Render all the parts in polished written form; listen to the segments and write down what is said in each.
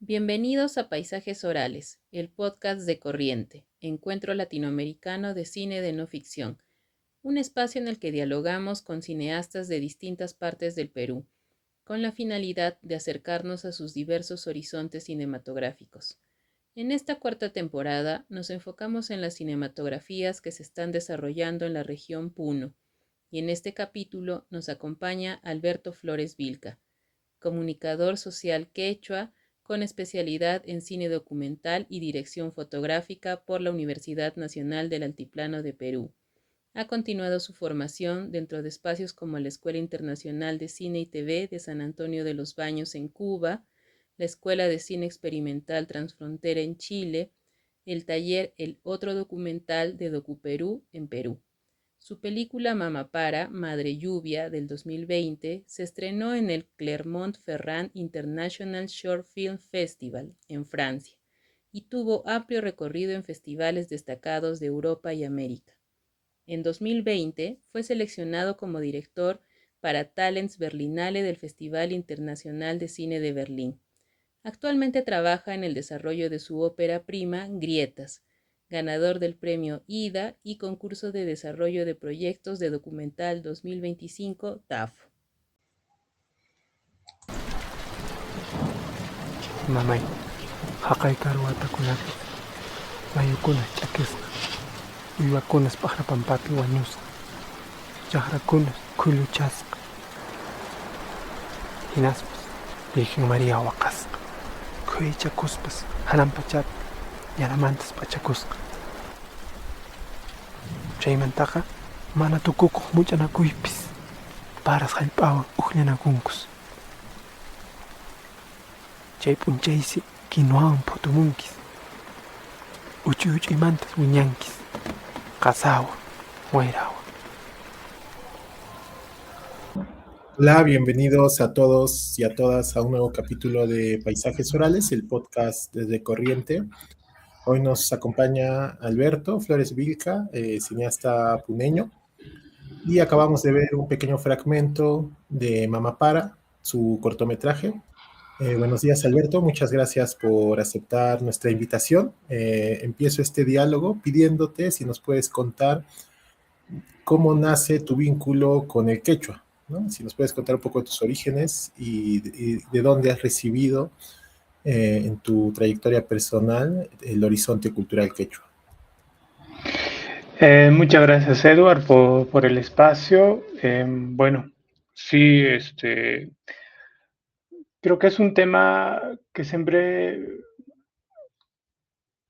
Bienvenidos a Paisajes Orales, el podcast de Corriente, Encuentro Latinoamericano de Cine de No Ficción, un espacio en el que dialogamos con cineastas de distintas partes del Perú, con la finalidad de acercarnos a sus diversos horizontes cinematográficos. En esta cuarta temporada nos enfocamos en las cinematografías que se están desarrollando en la región Puno, y en este capítulo nos acompaña Alberto Flores Vilca, comunicador social quechua con especialidad en cine documental y dirección fotográfica por la Universidad Nacional del Altiplano de Perú. Ha continuado su formación dentro de espacios como la Escuela Internacional de Cine y TV de San Antonio de los Baños en Cuba, la Escuela de Cine Experimental Transfrontera en Chile, el taller El Otro Documental de DocuPerú en Perú. Su película Mamapara, Madre Lluvia, del 2020, se estrenó en el Clermont-Ferrand International Short Film Festival, en Francia, y tuvo amplio recorrido en festivales destacados de Europa y América. En 2020 fue seleccionado como director para Talents Berlinale del Festival Internacional de Cine de Berlín. Actualmente trabaja en el desarrollo de su ópera prima Grietas, ganador del premio IDA y concurso de desarrollo de proyectos de documental 2025 TAFO. Mamay, haqay karwatakunapi, mayukunas ch'akisqa, uywakunas paqrapampapi wañusqa, chaqrakunas khulluchasqa, hinaspas Virgen María waqasqa, khuyichakuspas hanan pachapi yaramantas pachakusqa. Chaymantaqa mana tukukuq much'anakuypis paras hallp'awan uqllanakunkus. Chay p'unchaysi kinuwawan phutumunkiz, uch'uymantas wiñankiz, qasawan, wayrawan. Hola, bienvenidos a todos y a todas a un nuevo capítulo de Paisajes Orales, el podcast desde Corriente. Hoy nos acompaña Alberto Flores Vilca, cineasta puneño, y acabamos de ver un pequeño fragmento de Mamapara, su cortometraje. Buenos días, Alberto, muchas gracias por aceptar nuestra invitación. Empiezo este diálogo pidiéndote si nos puedes contar cómo nace tu vínculo con el quechua, ¿no? Si nos puedes contar un poco de tus orígenes y de dónde has recibido en tu trayectoria personal el horizonte cultural quechua. Muchas gracias, Edward, por el espacio. Bueno, sí, creo que es un tema que siempre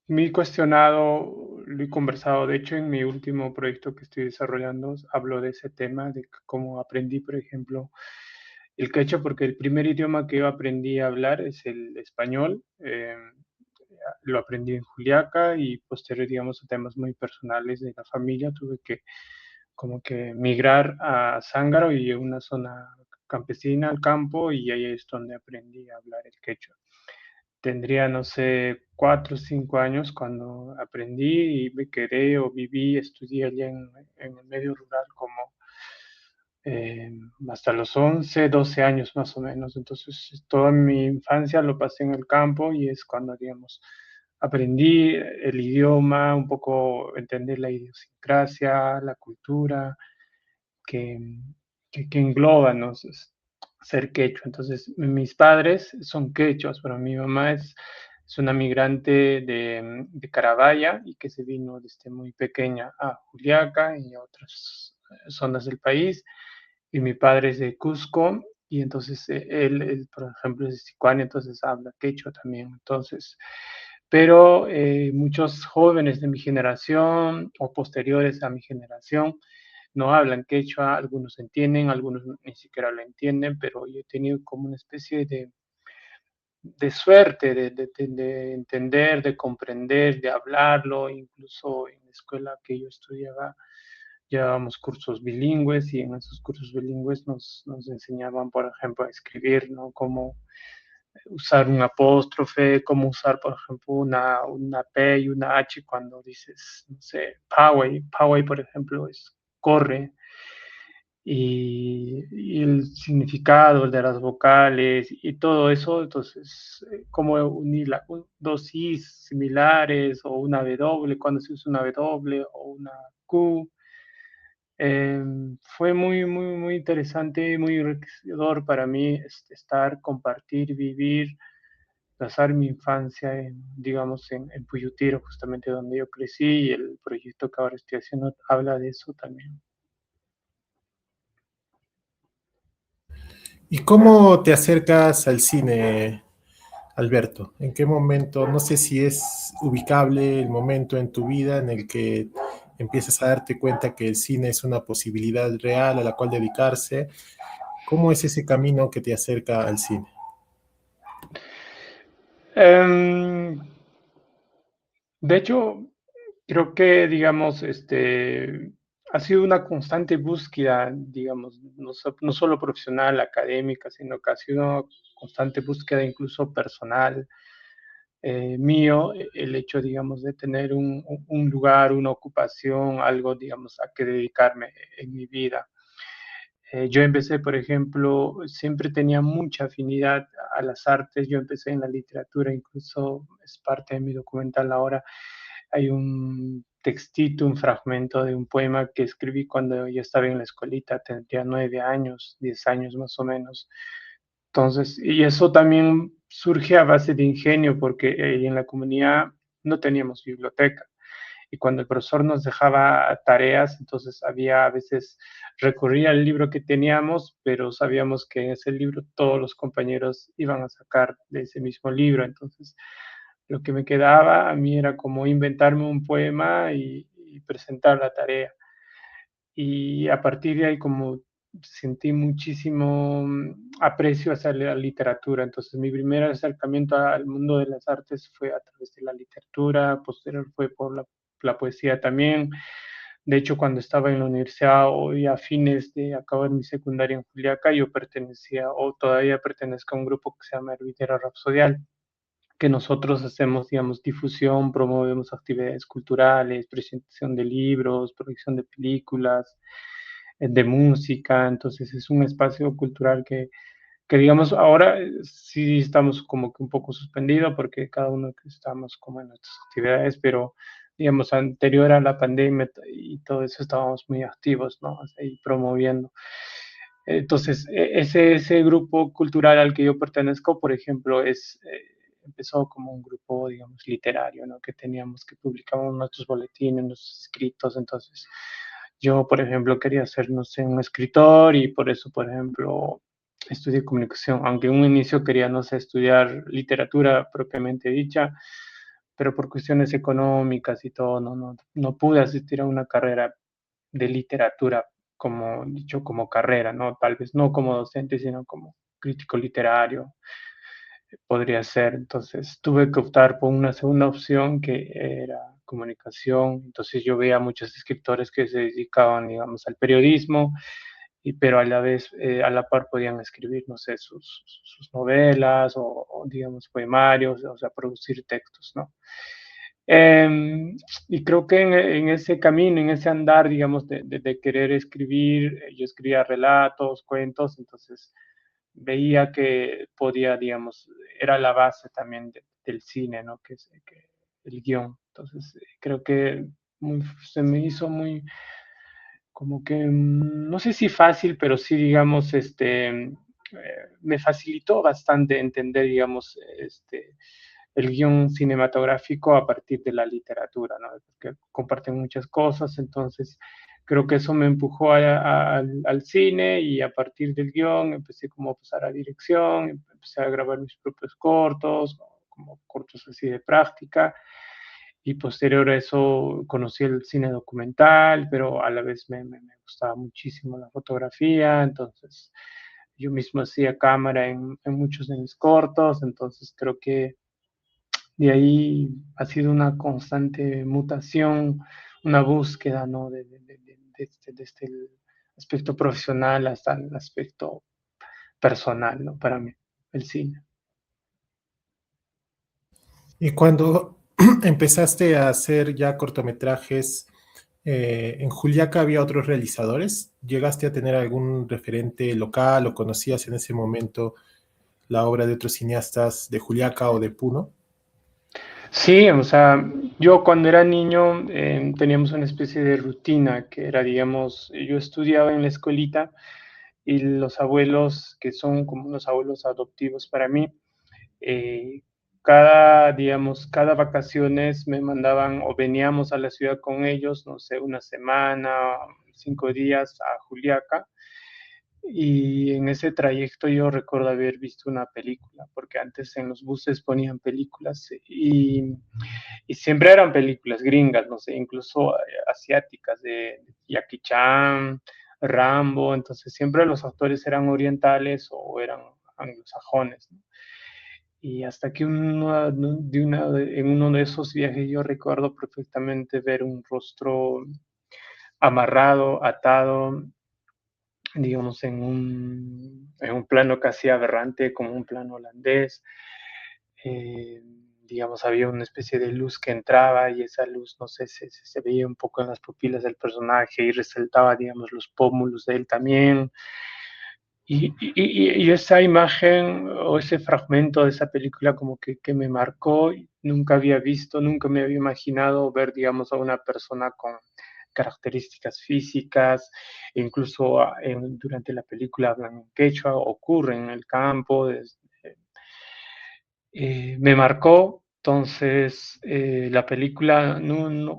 me he cuestionado, lo he conversado. De hecho, en mi último proyecto que estoy desarrollando, hablo de ese tema, de cómo aprendí, por ejemplo, el quechua, porque el primer idioma que yo aprendí a hablar es el español. Lo aprendí en Juliaca y posterior, digamos, a temas muy personales de la familia, tuve que como que migrar a Zángaro y a una zona campesina, al campo, y ahí es donde aprendí a hablar el quechua. Tendría, no sé, 4 o 5 años cuando aprendí y me quedé o viví, estudié allá en el medio rural como hasta los 11, 12 años más o menos. Entonces, toda mi infancia lo pasé en el campo y es cuando, digamos, aprendí el idioma, un poco entender la idiosincrasia, la cultura que, que engloba, ¿no? Ser quechua. Entonces, mis padres son quechuas, pero mi mamá es una migrante de Carabaya y que se vino desde muy pequeña a Juliaca y a otras zonas del país. Y mi padre es de Cusco y entonces él, por ejemplo, es de Sicuani, entonces habla quechua también. Entonces, pero muchos jóvenes de mi generación o posteriores a mi generación no hablan quechua, algunos entienden, algunos ni siquiera lo entienden, pero yo he tenido como una especie de suerte de entender, de comprender, de hablarlo, incluso en la escuela que yo estudiaba llevábamos cursos bilingües y en esos cursos bilingües nos enseñaban, por ejemplo, a escribir, ¿no? Cómo usar un apóstrofe, cómo usar, por ejemplo, una P y una H cuando dices, no sé, Poway, por ejemplo, es corre. y el significado de las vocales y todo eso. Entonces, cómo unir dos is similares o una W, cuando se usa una W o una Q. Fue muy interesante, muy enriquecedor para mí estar, compartir, vivir, pasar mi infancia digamos, en Puyutiro, justamente donde yo crecí, y el proyecto que ahora estoy haciendo habla de eso también. ¿Y cómo te acercas al cine, Alberto? ¿En qué momento, no sé si es ubicable el momento en tu vida en el que empiezas a darte cuenta que el cine es una posibilidad real a la cual dedicarse? ¿Cómo es ese camino que te acerca al cine? Em, de hecho, creo que, digamos, ha sido una constante búsqueda, digamos, no solo profesional, académica, sino que ha sido una constante búsqueda incluso personal, mío, el hecho, digamos, de tener un lugar, una ocupación, algo, digamos, a que dedicarme en mi vida. Yo empecé, por ejemplo, siempre tenía mucha afinidad a las artes. Yo empecé en la literatura, incluso es parte de mi documental ahora. Hay un textito, un fragmento de un poema que escribí cuando yo estaba en la escuelita, tendría 9 años, 10 años más o menos. Entonces, y eso también surge a base de ingenio, porque en la comunidad no teníamos biblioteca. Y cuando el profesor nos dejaba tareas, entonces había a veces recurría al libro que teníamos, pero sabíamos que en ese libro todos los compañeros iban a sacar de ese mismo libro. Entonces, lo que me quedaba a mí era como inventarme un poema y presentar la tarea. Y a partir de ahí como sentí muchísimo aprecio hacia la literatura. Entonces mi primer acercamiento al mundo de las artes fue a través de la literatura, posterior fue por la poesía también. De hecho, cuando estaba en la universidad o ya a fines de acabar mi secundaria en Juliaca, yo pertenecía o todavía pertenezco a un grupo que se llama Hervidera Rapsodial, que nosotros hacemos, digamos, difusión, promovemos actividades culturales, presentación de libros, proyección de películas, de música. Entonces es un espacio cultural que digamos, ahora sí estamos como que un poco suspendido porque cada uno que estamos como en nuestras actividades, pero digamos, anterior a la pandemia y todo eso estábamos muy activos, ¿no? Ahí promoviendo. Entonces, ese grupo cultural al que yo pertenezco, por ejemplo, empezó como un grupo, digamos, literario, ¿no? Que teníamos que publicábamos nuestros boletines, nuestros escritos. Entonces, yo, por ejemplo, quería ser, no sé, un escritor y por eso, por ejemplo, estudié comunicación, aunque en un inicio quería, no sé, estudiar literatura propiamente dicha, pero por cuestiones económicas y todo, no pude asistir a una carrera de literatura, como dicho, como carrera, ¿no? Tal vez no como docente, sino como crítico literario, podría ser. Entonces tuve que optar por una segunda opción que era comunicación. Entonces yo veía muchos escritores que se dedicaban, digamos, al periodismo, pero a la vez, a la par podían escribir, no sé, sus novelas digamos, poemarios, o sea, producir textos, ¿no? Y creo que en ese camino, en ese andar, digamos, de querer escribir, yo escribía relatos, cuentos. Entonces veía que podía, digamos, era la base también del cine, ¿no? Que el guión. Entonces, creo que se me hizo muy, como que, no sé si fácil, pero sí, digamos, me facilitó bastante entender, digamos, el guión cinematográfico a partir de la literatura, ¿no? Porque comparten muchas cosas. Entonces creo que eso me empujó al cine, y a partir del guión empecé como a pasar a dirección, empecé a grabar mis propios cortos, como cortos así de práctica, y posterior a eso conocí el cine documental, pero a la vez me gustaba muchísimo la fotografía. Entonces yo mismo hacía cámara en muchos de mis cortos. Entonces creo que de ahí ha sido una constante mutación, una búsqueda, ¿no? Desde el aspecto profesional hasta el aspecto personal, ¿no? Para mí, el cine. Y cuando empezaste a hacer ya cortometrajes, ¿En Juliaca había otros realizadores? ¿Llegaste a tener algún referente local o conocías en ese momento la obra de otros cineastas de Juliaca o de Puno? Sí, o sea, yo cuando era niño teníamos una especie de rutina que era, digamos, yo estudiaba en la escuelita y los abuelos, que son como unos abuelos adoptivos para mí, eh, digamos, cada vacaciones me mandaban o veníamos a la ciudad con ellos, no sé, una semana, 5 días a Juliaca. Y en ese trayecto yo recuerdo haber visto una película, porque antes en los buses ponían películas y siempre eran películas gringas, no sé, incluso asiáticas, de Jackie Chan, Rambo, entonces siempre los actores eran orientales o eran anglosajones, ¿no? Y hasta que en uno de esos viajes yo recuerdo perfectamente ver un rostro amarrado, atado, digamos, en un plano casi aberrante, como un plano holandés. Eh, digamos, había una especie de luz que entraba y esa luz, no sé, se veía un poco en las pupilas del personaje y resaltaba, digamos, los pómulos de él también. Y esa imagen o ese fragmento de esa película como que me marcó, nunca había visto, nunca me había imaginado ver, digamos, a una persona con características físicas, e incluso durante la película hablan en quechua, ocurre en el campo, me marcó. Entonces, la película,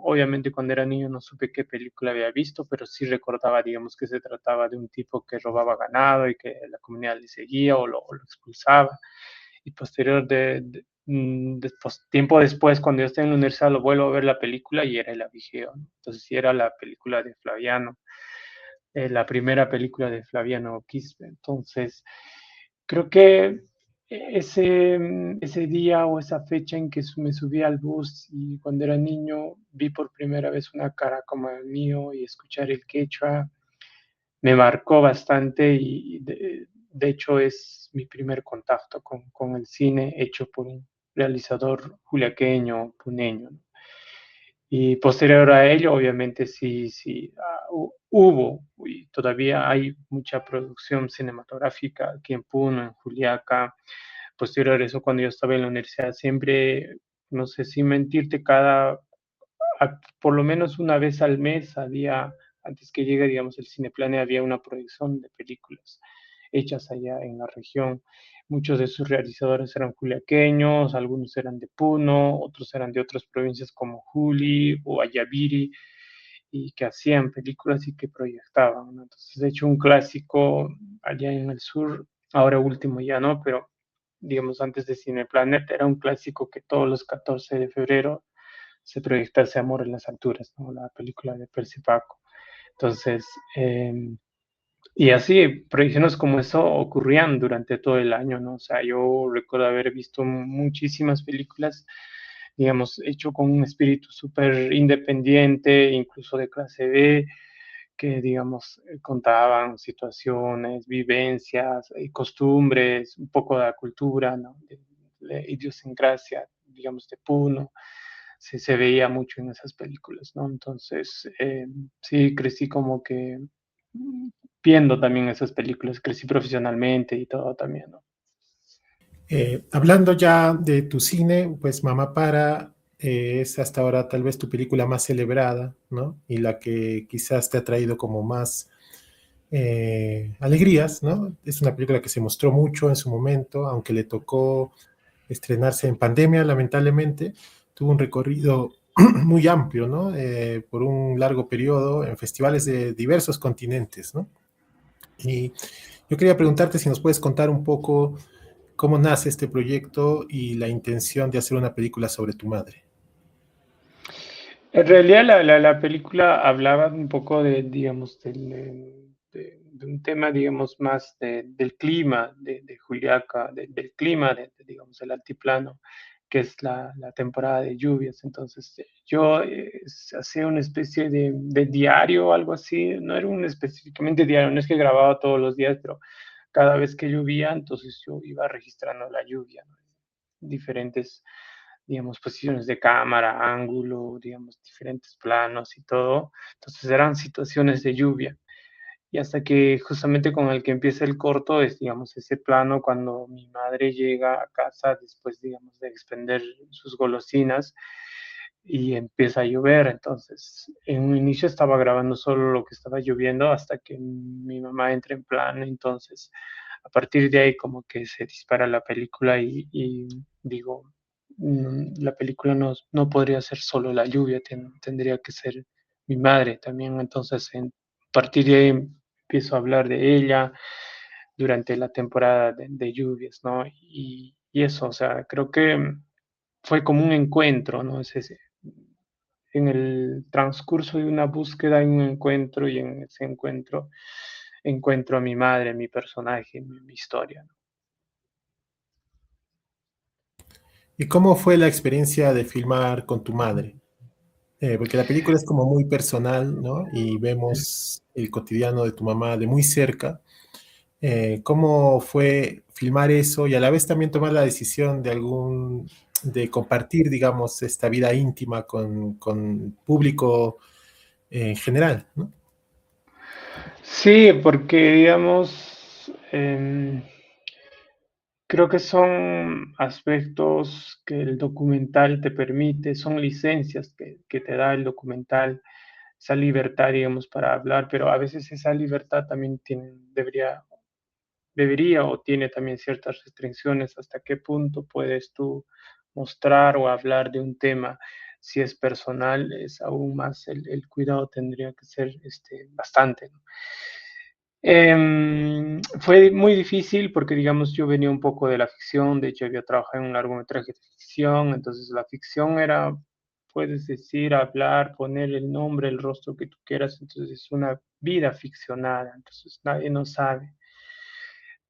obviamente cuando era niño no supe qué película había visto, pero sí recordaba, digamos, que se trataba de un tipo que robaba ganado y que la comunidad le seguía o lo expulsaba. Y posterior después, tiempo después, cuando yo estaba en la universidad, lo vuelvo a ver la película y era El Abigeo, ¿no? Entonces sí era la película de Flaviano, la primera película de Flaviano Quispe. Entonces, creo que ese día o esa fecha en que me subí al bus y cuando era niño vi por primera vez una cara como el mío y escuchar el quechua me marcó bastante y de hecho es mi primer contacto con el cine hecho por un realizador juliaqueño, puneño, ¿no? Y posterior a ello, obviamente, sí, sí, hubo y todavía hay mucha producción cinematográfica aquí en Puno, en Juliaca. Posterior a eso, cuando yo estaba en la universidad, siempre, no sé si mentirte, por lo menos una vez al mes había, antes que llegue, digamos, el Cineplane, había una proyección de películas hechas allá en la región. Muchos de sus realizadores eran juliaqueños, algunos eran de Puno, otros eran de otras provincias como Juli o Ayaviri, y que hacían películas y que proyectaban, ¿no? Entonces, de hecho, un clásico allá en el sur, ahora último ya no, pero digamos antes de Cineplanet, era un clásico que todos los 14 de febrero se proyectase Amor en las Alturas, ¿no? La película de Percy Paco. Entonces, y así, proyecciones como eso ocurrían durante todo el año, ¿no? O sea, yo recuerdo haber visto muchísimas películas, digamos, hecho con un espíritu súper independiente, incluso de clase B, que, digamos, contaban situaciones, vivencias, costumbres, un poco de la cultura, ¿no? De idiosincrasia, digamos, de Puno. Se veía mucho en esas películas, ¿no? Entonces, sí, crecí como que mm, viendo también esas películas, crecí profesionalmente y todo también, ¿no? Hablando ya de tu cine, pues Mamá Para es hasta ahora tal vez tu película más celebrada, ¿no? Y la que quizás te ha traído como más alegrías, ¿no? Es una película que se mostró mucho en su momento, aunque le tocó estrenarse en pandemia, lamentablemente, tuvo un recorrido muy amplio, ¿no? Por un largo periodo en festivales de diversos continentes, ¿no? Y yo quería preguntarte si nos puedes contar un poco cómo nace este proyecto y la intención de hacer una película sobre tu madre. En realidad la película hablaba un poco digamos, de un tema, digamos, más del clima de Juliaca, del clima digamos, del altiplano, que es la temporada de lluvias. Entonces, yo hacía una especie de diario o algo así, no era un específicamente diario, no es que grababa todos los días, pero cada vez que llovía, entonces yo iba registrando la lluvia, ¿no? Diferentes digamos, posiciones de cámara, ángulo, digamos, diferentes planos y todo. Entonces eran situaciones de lluvia. Y hasta que justamente con el que empieza el corto es, digamos, ese plano cuando mi madre llega a casa después, digamos, de expender sus golosinas y empieza a llover. Entonces, en un inicio estaba grabando solo lo que estaba lloviendo hasta que mi mamá entra en plan. Entonces, a partir de ahí como que se dispara la película y digo, la película no podría ser solo la lluvia, tendría que ser mi madre también. Entonces, a partir de ahí empiezo a hablar de ella durante la temporada de lluvias, ¿no? Y eso, o sea, creo que fue como un encuentro, ¿no? En el transcurso de una búsqueda hay un encuentro y en ese encuentro encuentro a mi madre, mi personaje, mi historia, ¿no? ¿Y cómo fue la experiencia de filmar con tu madre? Porque la película es como muy personal, ¿no? Y vemos el cotidiano de tu mamá de muy cerca. ¿Cómo fue filmar eso y a la vez también tomar la decisión de compartir, digamos, esta vida íntima con público en general, ¿no? Sí, porque digamos, creo que son aspectos que el documental te permite, son licencias que te da el documental, esa libertad, digamos, para hablar, pero a veces esa libertad también debería o tiene también ciertas restricciones, hasta qué punto puedes tú mostrar o hablar de un tema. Si es personal, es aún más el cuidado tendría que ser bastante, ¿no? Fue muy difícil porque, digamos, yo venía un poco de la ficción, de hecho había trabajado en un largometraje de ficción, entonces la ficción era, puedes decir, hablar, poner el nombre, el rostro que tú quieras, entonces es una vida ficcionada, entonces nadie no sabe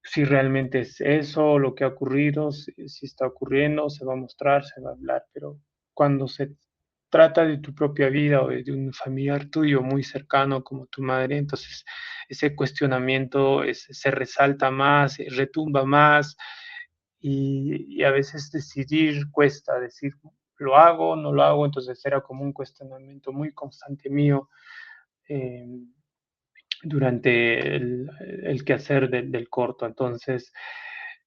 si realmente es eso lo que ha ocurrido, si está ocurriendo, se va a mostrar, se va a hablar, pero cuando se trata de tu propia vida o de un familiar tuyo muy cercano como tu madre, entonces ese cuestionamiento se resalta más, retumba más y a veces decidir cuesta, decir, lo hago, no lo hago, entonces era como un cuestionamiento muy constante mío. eh, Durante el quehacer del corto. Entonces,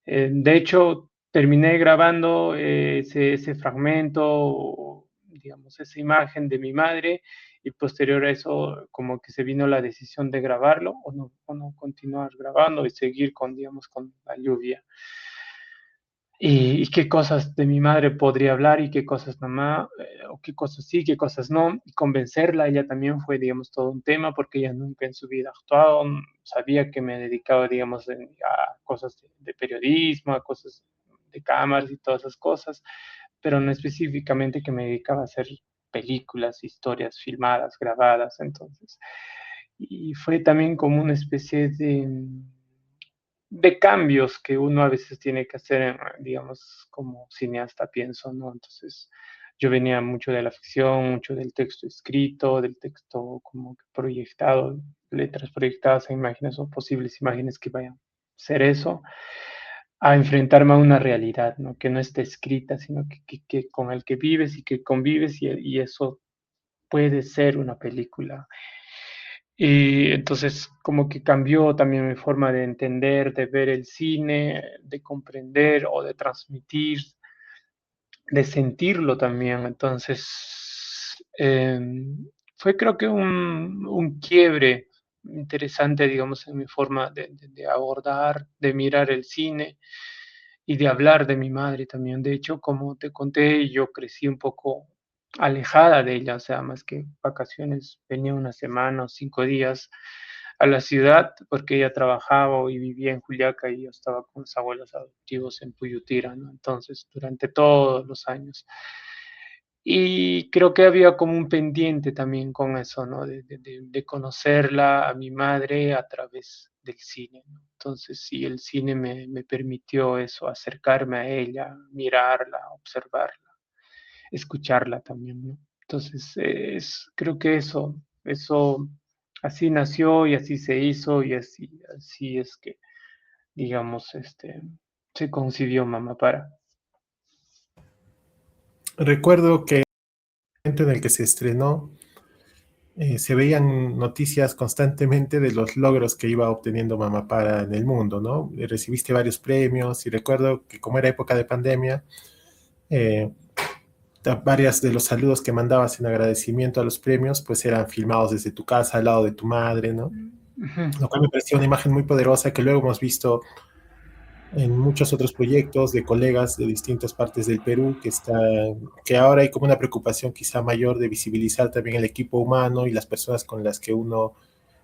de hecho, terminé grabando ese fragmento, digamos, esa imagen de mi madre, y posterior a eso, como que se vino la decisión de grabarlo o no continuar grabando y seguir con, digamos, con la lluvia. Y qué cosas de mi madre podría hablar y qué cosas mamá, o qué cosas sí, qué cosas no. Y convencerla, ella también fue, digamos, todo un tema porque ella nunca en su vida ha actuado, sabía que me dedicaba, digamos, a cosas de periodismo, a cosas de cámaras y todas esas cosas, pero no específicamente que me dedicaba a hacer películas, historias filmadas, grabadas, entonces. Y fue también como una especie de cambios que uno a veces tiene que hacer, digamos, como cineasta, pienso, ¿no? Entonces, yo venía mucho de la ficción, mucho del texto escrito, del texto como que proyectado, letras proyectadas a imágenes o posibles imágenes que vayan a ser eso, a enfrentarme a una realidad, ¿no? Que no está escrita, sino que con el que vives y que convives y eso puede ser una película. Y entonces como que cambió también mi forma de entender, de ver el cine, de comprender o de transmitir, de sentirlo también. Entonces fue creo que un quiebre interesante, digamos, en mi forma de abordar, de mirar el cine y de hablar de mi madre también. De hecho, como te conté, yo crecí un poco alejada de ella, o sea, más que vacaciones, venía una semana o 5 días a la ciudad porque ella trabajaba y vivía en Juliaca y yo estaba con los abuelos adoptivos en Puyutira, ¿no? Entonces, durante todos los años. Y creo que había como un pendiente también con eso, ¿no? De conocerla a mi madre a través del cine, ¿no? Entonces, sí, el cine me permitió eso, acercarme a ella, mirarla, observarla, escucharla también, ¿no? Entonces, creo que eso así nació y así se hizo y así es que, digamos, se concibió Mamá para. recuerdo que en el momento en el que se estrenó, se veían noticias constantemente de los logros que iba obteniendo Mamá Para en el mundo, ¿no? Recibiste varios premios y recuerdo que como era época de pandemia, eh, varias de los saludos que mandabas en agradecimiento a los premios, pues eran filmados desde tu casa, al lado de tu madre, ¿no? Lo cual me pareció una imagen muy poderosa que luego hemos visto en muchos otros proyectos de colegas de distintas partes del Perú, que ahora hay como una preocupación quizá mayor de visibilizar también el equipo humano y las personas con las que uno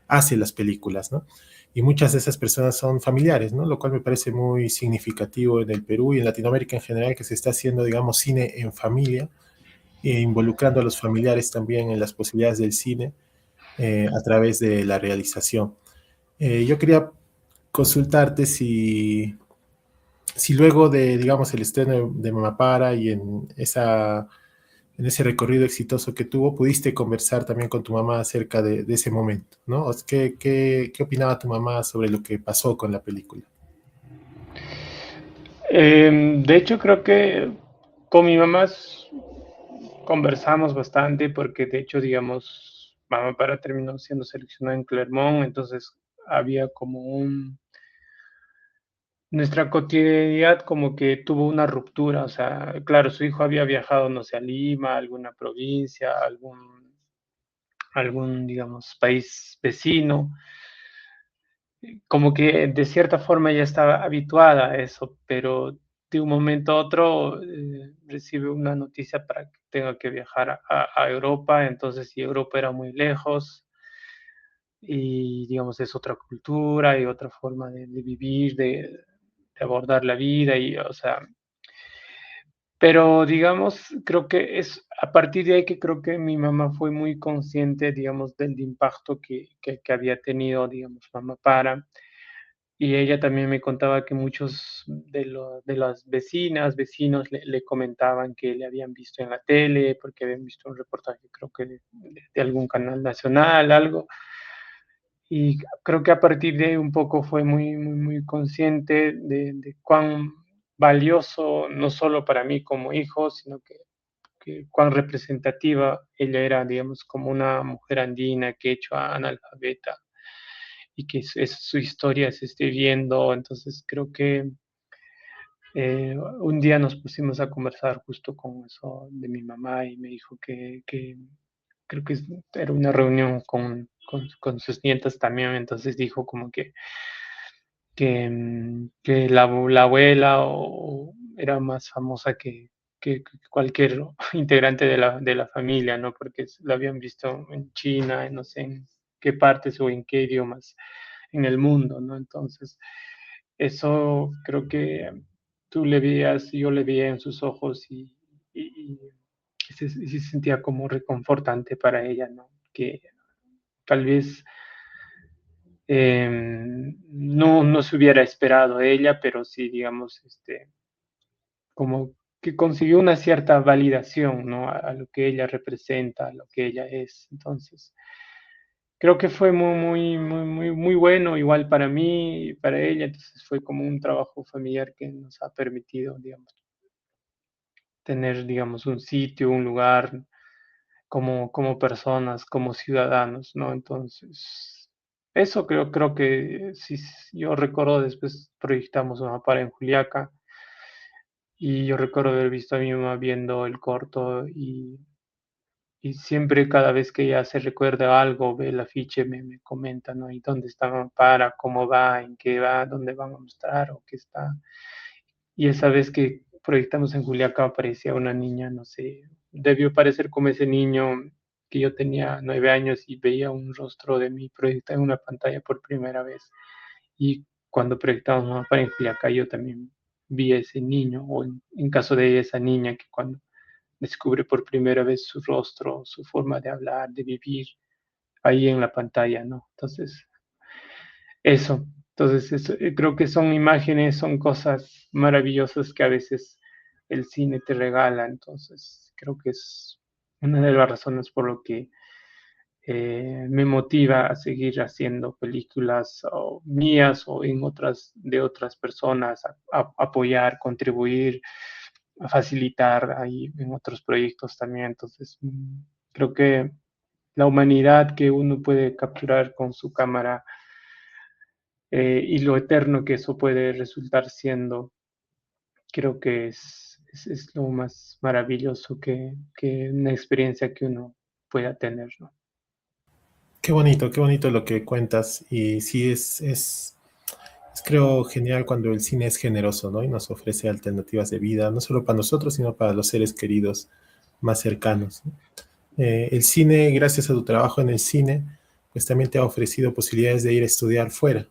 hace las películas, ¿no? Y muchas de esas personas son familiares, ¿no? Lo cual me parece muy significativo en el Perú y en Latinoamérica en general, que se está haciendo, digamos, cine en familia, involucrando a los familiares también en las posibilidades del cine a través de la realización. Yo quería consultarte si luego de, digamos, el estreno de Mamá Para y en ese recorrido exitoso que tuvo, pudiste conversar también con tu mamá acerca de ese momento, ¿no? ¿Qué opinaba tu mamá sobre lo que pasó con la película? De hecho, creo que con mi mamá conversamos bastante porque de hecho, digamos, Mamá Para terminó siendo seleccionada en Clermont, entonces había como nuestra cotidianidad como que tuvo una ruptura, o sea, claro, su hijo había viajado, no sé, a Lima, a alguna provincia, algún, digamos, país vecino, como que de cierta forma ya estaba habituada a eso, pero de un momento a otro recibe una noticia para que tenga que viajar a Europa, entonces y Europa era muy lejos y digamos es otra cultura y otra forma de vivir, de abordar la vida y o sea, pero digamos, creo que es a partir de ahí que creo que mi mamá fue muy consciente, digamos, del impacto que había tenido, digamos, Mamá Para. Y ella también me contaba que muchos de las vecinas, vecinos le comentaban que le habían visto en la tele, porque habían visto un reportaje, creo que de algún canal nacional, algo. Y creo que a partir de ahí un poco fue muy consciente de cuán valioso, no solo para mí como hijo, sino que cuán representativa ella era, digamos, como una mujer andina, quechua, analfabeta, y que su historia se esté viendo. Entonces creo que un día nos pusimos a conversar justo con eso de mi mamá y me dijo que creo que era una reunión con sus nietas también, entonces dijo como que la abuela era más famosa que cualquier integrante de la familia, ¿no? Porque la habían visto en China, no sé en qué partes o en qué idiomas en el mundo, ¿no? Entonces, eso creo que tú le veías, yo le veía en sus ojos y se sentía como reconfortante para ella, ¿no? Que tal vez no se hubiera esperado ella, pero sí, digamos, como que consiguió una cierta validación, ¿no? A lo que ella representa, a lo que ella es. Entonces, creo que fue muy bueno, igual para mí y para ella. Entonces, fue como un trabajo familiar que nos ha permitido, digamos, tener, digamos, un sitio, un lugar como personas, como ciudadanos, ¿no? Entonces, eso creo que si yo recuerdo después proyectamos una para en Juliaca y yo recuerdo haber visto a mi mamá viendo el corto y siempre cada vez que ella se recuerda algo, ve el afiche, me comenta, ¿no? ¿Y dónde está para, cómo va, en qué va, dónde van a mostrar o qué está? Y esa vez que proyectamos en Juliaca aparecía una niña, no sé, debió parecer como ese niño que yo tenía 9 años y veía un rostro de mí proyectado en una pantalla por primera vez. Y cuando proyectamos Mamá para en Juliaca, yo también vi a ese niño, o en caso de ella, esa niña que cuando descubre por primera vez su rostro, su forma de hablar, de vivir, ahí en la pantalla, ¿no? Entonces, eso. Entonces, creo que son imágenes, son cosas maravillosas que a veces el cine te regala. Entonces, creo que es una de las razones por lo que me motiva a seguir haciendo películas o mías o en otras de otras personas, apoyar, contribuir. facilitar ahí en otros proyectos también. Entonces, creo que la humanidad que uno puede capturar con su cámara y lo eterno que eso puede resultar siendo, creo que es lo más maravilloso que una experiencia que uno pueda tener, ¿no? Qué bonito lo que cuentas. Y sí, es creo genial cuando el cine es generoso, ¿no? Y nos ofrece alternativas de vida, no solo para nosotros, sino para los seres queridos más cercanos, ¿no? El cine, gracias a tu trabajo en el cine, pues también te ha ofrecido posibilidades de ir a estudiar fuera.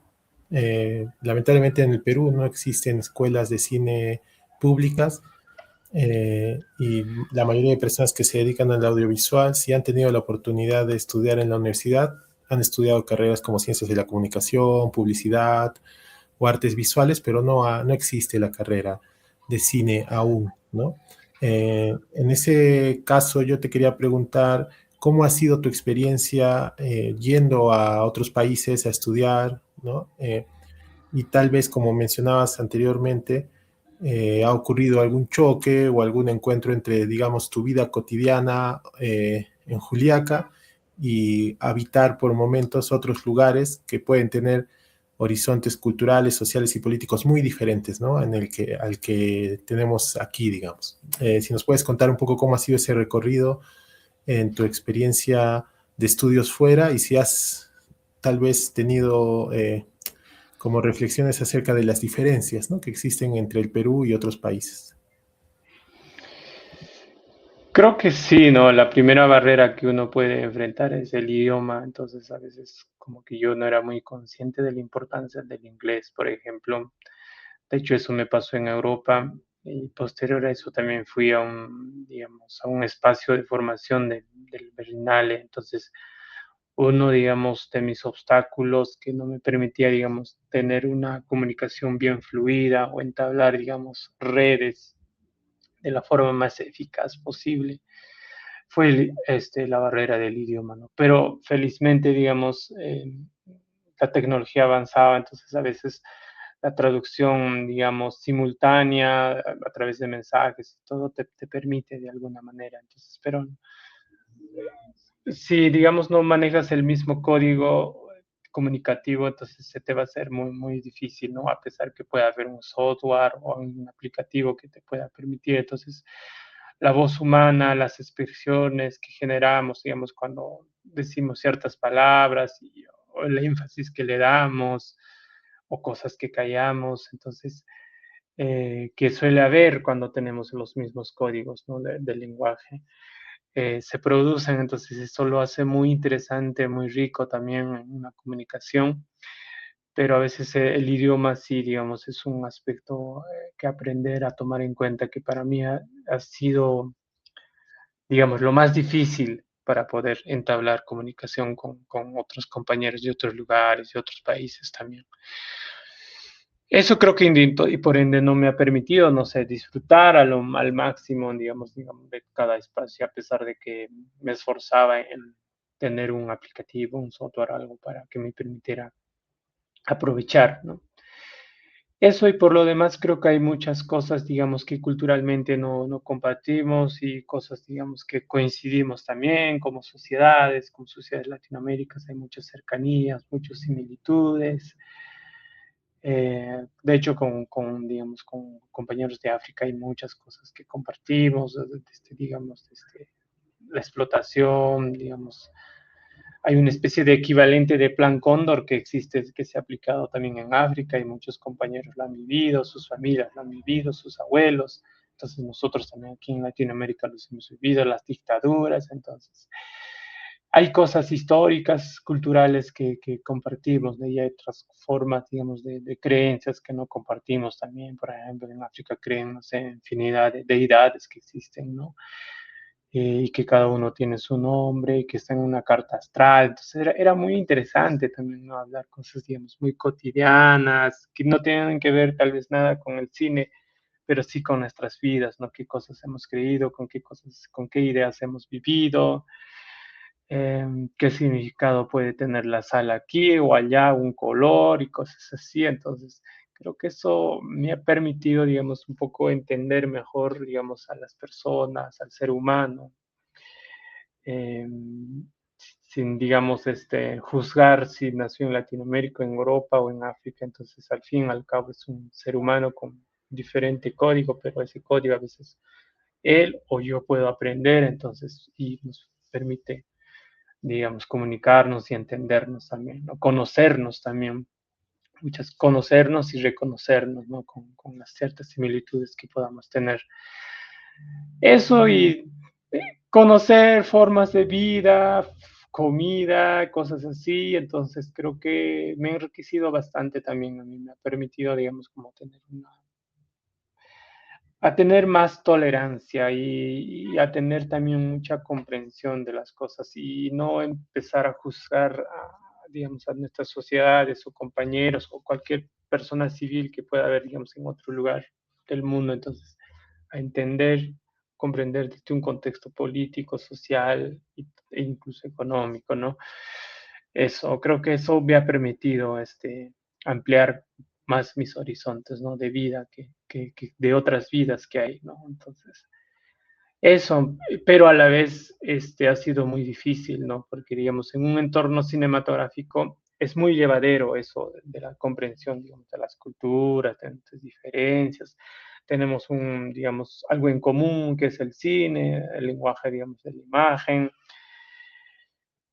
Lamentablemente en el Perú no existen escuelas de cine públicas, y la mayoría de personas que se dedican al audiovisual, si han tenido la oportunidad de estudiar en la universidad, han estudiado carreras como ciencias de la comunicación, publicidad o artes visuales, pero no existe la carrera de cine aún, ¿no? En ese caso yo te quería preguntar, ¿cómo ha sido tu experiencia yendo a otros países a estudiar, ¿no? Y tal vez, como mencionabas anteriormente, ha ocurrido algún choque o algún encuentro entre, digamos, tu vida cotidiana en Juliaca y habitar por momentos otros lugares que pueden tener horizontes culturales, sociales y políticos muy diferentes, ¿no? Al que tenemos aquí, digamos. Si nos puedes contar un poco cómo ha sido ese recorrido en tu experiencia de estudios fuera y si has tal vez tenido como reflexiones acerca de las diferencias, ¿no?, que existen entre el Perú y otros países. Creo que sí, ¿no? La primera barrera que uno puede enfrentar es el idioma, entonces a veces como que yo no era muy consciente de la importancia del inglés, por ejemplo. De hecho, eso me pasó en Europa y posterior a eso también fui a digamos, a un espacio de formación del Berlinale. Entonces, uno, digamos, de mis obstáculos que no me permitía, digamos, tener una comunicación bien fluida o entablar, digamos, redes de la forma más eficaz posible, fue la barrera del idioma, ¿no? Pero felizmente, digamos, la tecnología avanzaba, entonces a veces la traducción, digamos, simultánea a través de mensajes, todo te permite de alguna manera. Entonces, pero si, digamos, no manejas el mismo código comunicativo, entonces se te va a hacer muy, muy difícil, ¿no? A pesar que pueda haber un software o un aplicativo que te pueda permitir. Entonces, la voz humana, las expresiones que generamos, digamos, cuando decimos ciertas palabras o el énfasis que le damos o cosas que callamos, entonces, que suele haber cuando tenemos los mismos códigos, ¿no? Del lenguaje se producen, entonces eso lo hace muy interesante, muy rico también en una comunicación, pero a veces el idioma sí, digamos, es un aspecto que aprender a tomar en cuenta que para mí ha sido, digamos, lo más difícil para poder entablar comunicación con otros compañeros de otros lugares, de otros países también. Eso creo que indito y por ende no me ha permitido, no sé, disfrutar al máximo, digamos, de cada espacio, a pesar de que me esforzaba en tener un aplicativo, un software, algo para que me permitiera aprovechar, ¿no? Eso y por lo demás creo que hay muchas cosas, digamos, que culturalmente no compartimos y cosas, digamos, que coincidimos también como sociedades latinoaméricas, hay muchas cercanías, muchas similitudes. De hecho, digamos, con compañeros de África hay muchas cosas que compartimos, digamos, la explotación, digamos, hay una especie de equivalente de Plan Cóndor que existe, que se ha aplicado también en África y muchos compañeros lo han vivido, sus familias lo han vivido, sus abuelos. Entonces nosotros también aquí en Latinoamérica los hemos vivido, las dictaduras. Entonces hay cosas históricas, culturales que compartimos, ¿no? Y hay otras formas, digamos, de creencias que no compartimos también. Por ejemplo, en África creen, no sé, infinidad de deidades que existen, ¿no? Y que cada uno tiene su nombre y que está en una carta astral. Entonces era muy interesante también, ¿no? Hablar cosas, digamos, muy cotidianas, que no tienen que ver tal vez nada con el cine, pero sí con nuestras vidas, ¿no? Qué cosas hemos creído, con qué ideas hemos vivido, qué significado puede tener la sal aquí o allá, un color y cosas así. Entonces, Creo que eso me ha permitido, digamos, un poco entender mejor, digamos, a las personas, al ser humano, eh, sin, digamos, juzgar si nació en Latinoamérica, en Europa o en África. Entonces, al fin y al cabo, es un ser humano con diferente código, pero ese código a veces él o yo puedo aprender, entonces, y nos permite, digamos, comunicarnos y entendernos también, ¿no? Conocernos también, conocernos y reconocernos, ¿no? Con las ciertas similitudes que podamos tener. Eso y conocer formas de vida, comida, cosas así, entonces creo que me ha enriquecido bastante también, a mí me ha permitido, digamos, como a tener más tolerancia y a tener también mucha comprensión de las cosas y no empezar a juzgar, digamos, a nuestras sociedades o compañeros o cualquier persona civil que pueda haber, digamos, en otro lugar del mundo. Entonces, a entender, comprender desde un contexto político, social e incluso económico, ¿no? Eso, creo que eso me ha permitido ampliar más mis horizontes, ¿no? De vida, que de otras vidas que hay, ¿no? Entonces, eso, pero a la vez ha sido muy difícil, ¿no? Porque, digamos, en un entorno cinematográfico es muy llevadero eso de la comprensión, digamos, de las culturas, de nuestras diferencias. Tenemos digamos, algo en común que es el cine, el lenguaje, digamos, de la imagen.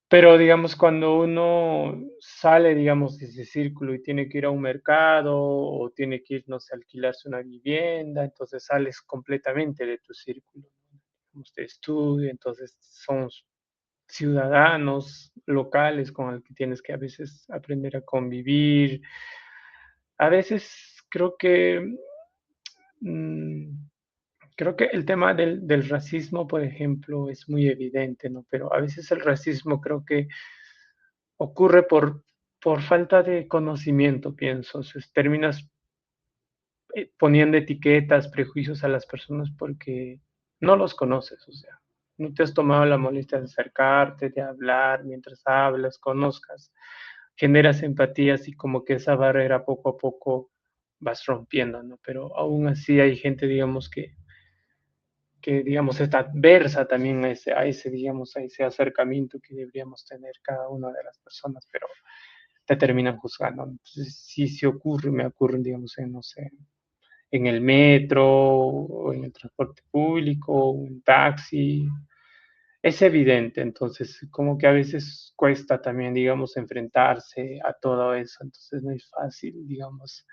Pero, digamos, cuando uno sale, digamos, de ese círculo y tiene que ir a un mercado o tiene que ir, no sé, a alquilarse una vivienda, entonces sales completamente de tu círculo, ¿no? Digamos, de estudio, entonces son ciudadanos locales con el que tienes que a veces aprender a convivir. A veces mm, creo que el tema del racismo, por ejemplo, es muy evidente, ¿no? Pero a veces el racismo creo que ocurre por falta de conocimiento, pienso. O sea, terminas poniendo etiquetas, prejuicios a las personas porque no los conoces, o sea, no te has tomado la molestia de acercarte, de hablar, mientras hablas, conozcas, generas empatías y como que esa barrera poco a poco vas rompiendo, ¿no? Pero aún así hay gente, digamos, digamos, está adversa también digamos, a ese acercamiento que deberíamos tener cada una de las personas, pero te terminan juzgando. Entonces, sí, sí ocurre, me ocurren, digamos, no sé, en el metro o en el transporte público, o un taxi. Es evidente, entonces, como que a veces cuesta también, digamos, enfrentarse a todo eso, entonces no es fácil, digamos,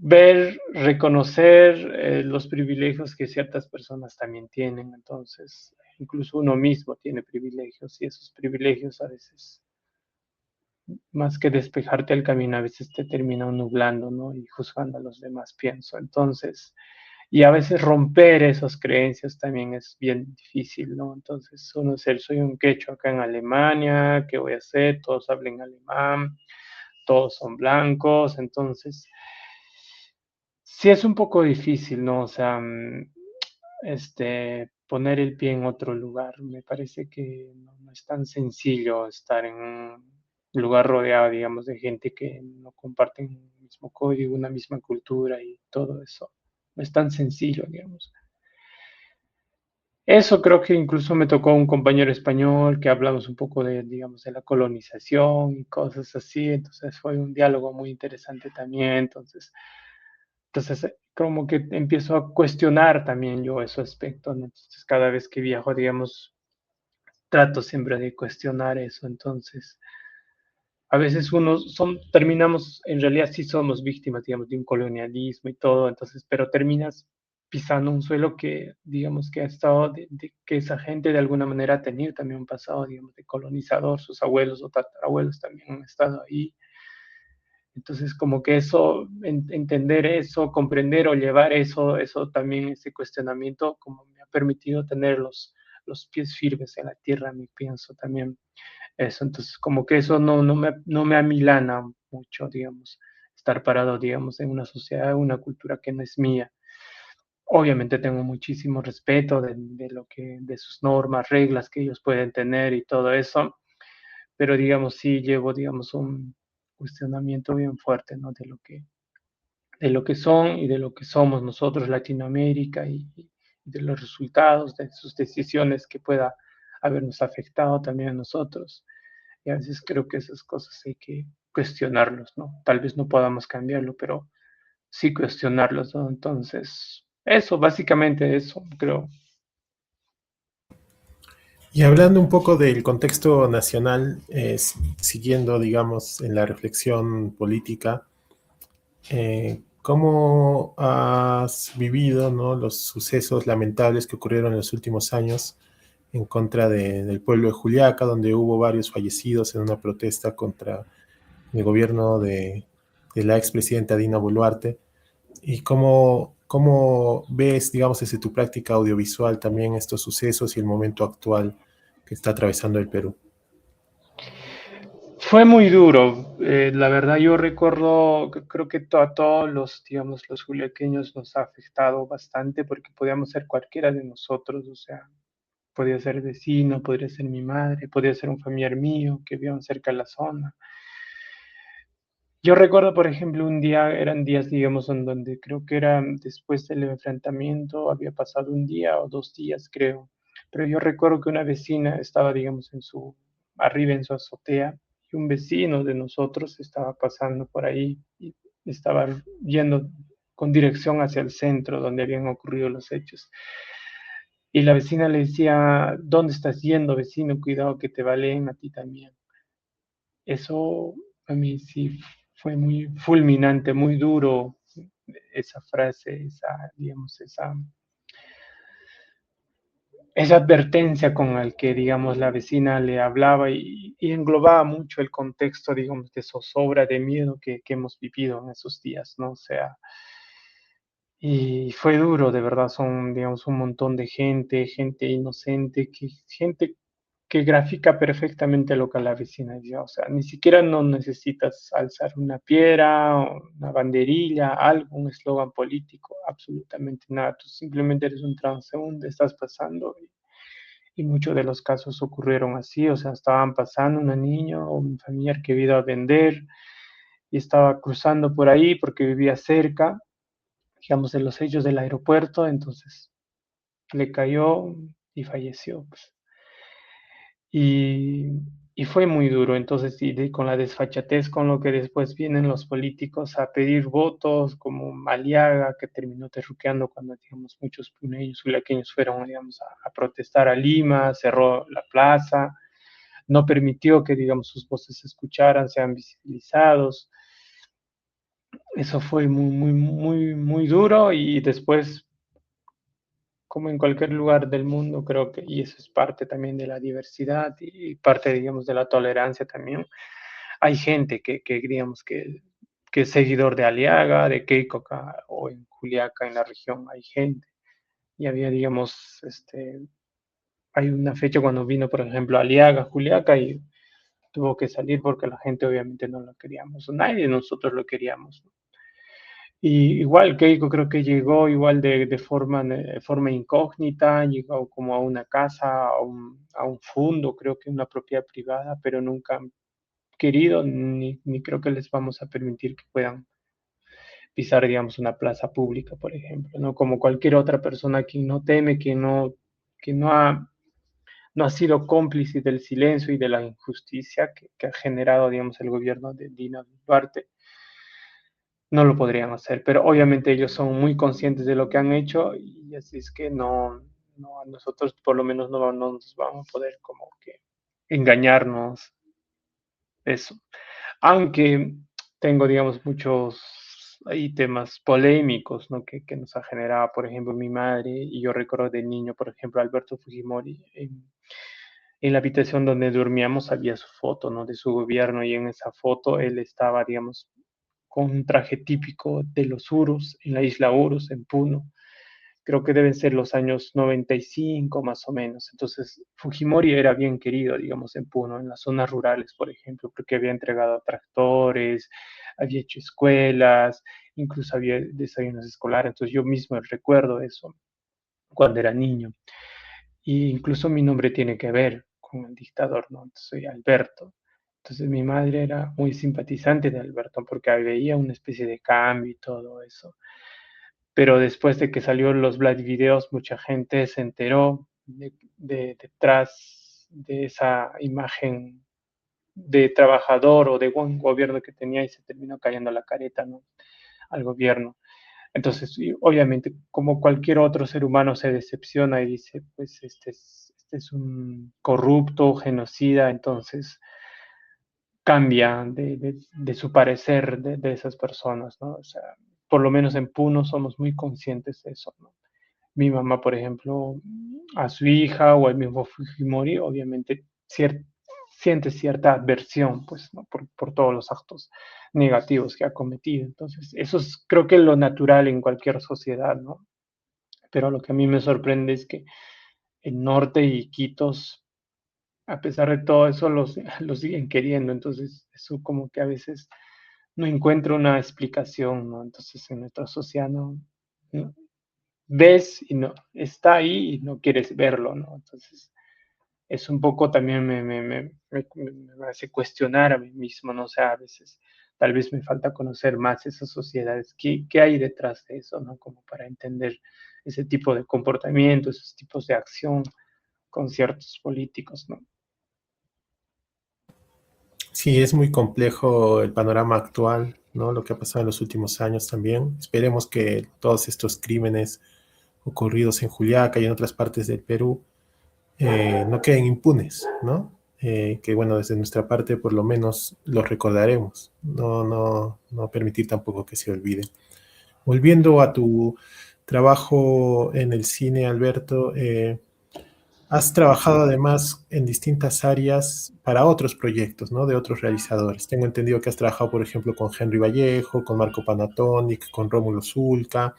ver, reconocer los privilegios que ciertas personas también tienen, entonces, incluso uno mismo tiene privilegios y esos privilegios a veces más que despejarte el camino, a veces te terminan nublando, ¿no? Y juzgando a los demás, pienso. Entonces, y a veces romper esas creencias también es bien difícil, ¿no? Entonces, uno ser, soy un quechua acá en Alemania, ¿qué voy a hacer? Todos hablan alemán, todos son blancos, entonces, sí es un poco difícil, ¿no? O sea, poner el pie en otro lugar. Me parece que no es tan sencillo estar en un lugar rodeado, digamos, de gente que no comparten un mismo código, una misma cultura y todo eso. No es tan sencillo, digamos. Eso creo que incluso me tocó un compañero español que hablamos un poco de, digamos, de la colonización y cosas así, entonces fue un diálogo muy interesante también, entonces, como que empiezo a cuestionar también yo ese aspecto, ¿no? Entonces, cada vez que viajo, digamos, trato siempre de cuestionar eso. Entonces, a veces terminamos, en realidad sí somos víctimas, digamos, de un colonialismo y todo, entonces, pero terminas pisando un suelo que, digamos, que ha estado, que esa gente de alguna manera ha tenido también un pasado, digamos, de colonizador, sus abuelos o tatarabuelos también han estado ahí. Entonces, como que eso, entender eso, comprender o llevar eso también, ese cuestionamiento, como me ha permitido tener los pies firmes en la tierra, me pienso también eso. Entonces, como que eso no me amilana mucho, digamos, estar parado, digamos, en una sociedad, una cultura que no es mía. Obviamente tengo muchísimo respeto de sus normas, reglas que ellos pueden tener y todo eso, pero digamos, sí llevo, digamos, cuestionamiento bien fuerte, ¿no? De lo que son y de lo que somos nosotros, Latinoamérica, y de los resultados de sus decisiones que pueda habernos afectado también a nosotros. Y a veces creo que esas cosas hay que cuestionarlos, ¿no? Tal vez no podamos cambiarlo, pero sí cuestionarlos, ¿no? Entonces, eso, básicamente eso, creo. Y hablando un poco del contexto nacional, siguiendo, digamos, en la reflexión política, ¿cómo has vivido, ¿no?, los sucesos lamentables que ocurrieron en los últimos años en contra del pueblo de Juliaca, donde hubo varios fallecidos en una protesta contra el gobierno de la expresidenta Dina Boluarte? ¿Y cómo ves, digamos, desde tu práctica audiovisual también estos sucesos y el momento actual que está atravesando el Perú? Fue muy duro, la verdad yo recuerdo, creo que a todos los, digamos, los juliaqueños nos ha afectado bastante porque podíamos ser cualquiera de nosotros, o sea, podía ser vecino, podría ser mi madre, podría ser un familiar mío que vivían cerca de la zona. Yo recuerdo, por ejemplo, un día, eran días, digamos, en donde creo que era después del enfrentamiento, había pasado un día o 2 días, creo. Pero yo recuerdo que una vecina estaba, digamos, arriba en su azotea, y un vecino de nosotros estaba pasando por ahí y estaba yendo con dirección hacia el centro donde habían ocurrido los hechos. Y la vecina le decía, ¿dónde estás yendo, vecino? Cuidado que te baleen a ti también. Eso a mí sí fue muy fulminante, muy duro esa frase, digamos, esa advertencia con la que, digamos, la vecina le hablaba y englobaba mucho el contexto, digamos, de zozobra, de miedo que hemos vivido en esos días, ¿no? O sea, y fue duro, de verdad, son, digamos, un montón de gente inocente, gente que grafica perfectamente lo que la vecina decía. O sea, ni siquiera no necesitas alzar una piedra, o una banderilla, algo, un eslogan político, absolutamente nada. Tú simplemente eres un transeúnte, estás pasando y muchos de los casos ocurrieron así. O sea, estaban pasando una niña o un familiar que iba a vender y estaba cruzando por ahí porque vivía cerca, digamos, de los hechos del aeropuerto, entonces le cayó y falleció, pues. Y, y fue muy duro, entonces, con la desfachatez con lo que después vienen los políticos a pedir votos, como Aliaga, que terminó terruqueando cuando, digamos, muchos puneños, zuliaqueños fueron, digamos, a protestar a Lima, cerró la plaza, no permitió que, digamos, sus voces se escucharan, sean visibilizados. Eso fue muy duro y después, como en cualquier lugar del mundo, creo que, y eso es parte también de la diversidad y parte, digamos, de la tolerancia también. Hay gente digamos, que es seguidor de Aliaga, de Keiko acá, o en Juliaca, en la región, hay gente. Y había, digamos, hay una fecha cuando vino, por ejemplo, Aliaga, Juliaca, y tuvo que salir porque la gente obviamente no lo queríamos. Nadie de nosotros lo queríamos, ¿no? Y igual Keiko creo que llegó igual de forma incógnita, llegó como a una casa, a un fondo, creo que una propiedad privada, pero nunca han querido, ni creo que les vamos a permitir que puedan pisar, digamos, una plaza pública, por ejemplo, ¿no? Como cualquier otra persona que no teme, que no ha sido cómplice del silencio y de la injusticia que ha generado, digamos, el gobierno de Dina Boluarte, no lo podrían hacer, pero obviamente ellos son muy conscientes de lo que han hecho y así es que no, a nosotros por lo menos no nos vamos a poder como que engañarnos eso. Aunque tengo, digamos, muchos ahí temas polémicos, ¿no? Que nos ha generado, por ejemplo, mi madre, y yo recuerdo de niño, por ejemplo, Alberto Fujimori, en la habitación donde dormíamos había su foto, ¿no? De su gobierno y en esa foto él estaba, digamos, con un traje típico de los Urus, en la isla Urus, en Puno. Creo que deben ser los años 95 más o menos. Entonces, Fujimori era bien querido, digamos, en Puno, en las zonas rurales, por ejemplo, porque había entregado tractores, había hecho escuelas, incluso había desayunos escolares. Entonces, yo mismo recuerdo eso cuando era niño. E incluso mi nombre tiene que ver con el dictador, ¿no? Entonces, soy Alberto. Entonces mi madre era muy simpatizante de Alberto porque veía una especie de cambio y todo eso. Pero después de que salió los Black Videos, mucha gente se enteró detrás de esa imagen de trabajador o de buen gobierno que tenía y se terminó cayendo la careta, ¿no? Al gobierno. Entonces, obviamente, como cualquier otro ser humano se decepciona y dice, pues este es un corrupto, genocida, entonces cambia de su parecer de esas personas, ¿no? O sea, por lo menos en Puno somos muy conscientes de eso, ¿no? Mi mamá, por ejemplo, a su hija o al mismo Fujimori, obviamente siente cierta adversión, pues, ¿no? Por todos los actos negativos que ha cometido. Entonces, eso es creo que lo natural en cualquier sociedad, ¿no? Pero lo que a mí me sorprende es que el norte y Iquitos, a pesar de todo eso, los siguen queriendo. Entonces, eso como que a veces no encuentro una explicación, ¿no? Entonces, en nuestra sociedad no, ves y no está ahí y no quieres verlo, ¿no? Entonces, es un poco también me hace cuestionar a mí mismo, ¿no? O sea, a veces tal vez me falta conocer más esas sociedades, qué hay detrás de eso, ¿no? Como para entender ese tipo de comportamiento, esos tipos de acción con ciertos políticos, ¿no? Sí, es muy complejo el panorama actual, ¿no? Lo que ha pasado en los últimos años también. Esperemos que todos estos crímenes ocurridos en Juliaca y en otras partes del Perú no queden impunes, ¿no? Que bueno, desde nuestra parte por lo menos los recordaremos, no permitir tampoco que se olviden. Volviendo a tu trabajo en el cine, Alberto, has trabajado además en distintas áreas para otros proyectos, ¿no? De otros realizadores. Tengo entendido que has trabajado, por ejemplo, con Henry Vallejo, con Marco Panatonic, con Rómulo Zulca.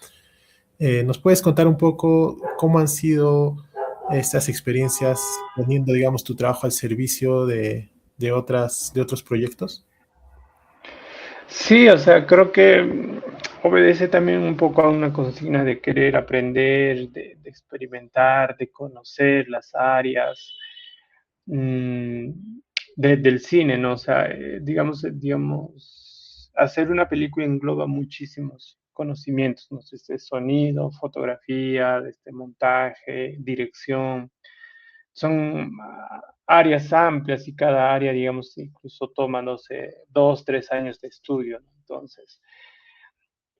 ¿Nos puedes contar un poco cómo han sido estas experiencias poniendo, digamos, tu trabajo al servicio de otros proyectos? Sí, o sea, creo que obedece también un poco a una consigna de querer aprender, de experimentar, de conocer las áreas mm, del cine, ¿no? O sea, digamos, hacer una película engloba muchísimos conocimientos, ¿no? Desde sonido, fotografía, desde montaje, dirección. Son áreas amplias y cada área, digamos, incluso toma, no sé, 2, 3 años de estudio, ¿no? Entonces,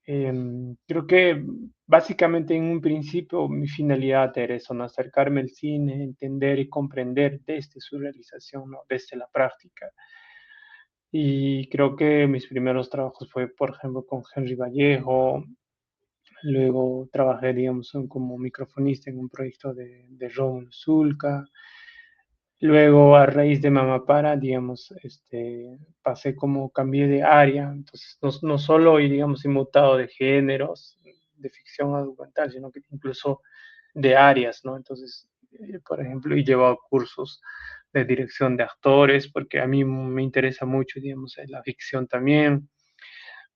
creo que básicamente en un principio mi finalidad era eso, ¿no? Acercarme al cine, entender y comprender desde su realización, ¿no? Desde la práctica. Y creo que mis primeros trabajos fue, por ejemplo, con Henry Vallejo. Luego trabajé, digamos, como microfonista en un proyecto de Rómulo Zulca. Luego, a raíz de Mamá Para, digamos, pasé como cambié de área, entonces no solo, y digamos, he mutado de géneros, de ficción a documental, sino que incluso de áreas, ¿no? Entonces, por ejemplo, he llevado cursos de dirección de actores, porque a mí me interesa mucho, digamos, la ficción también,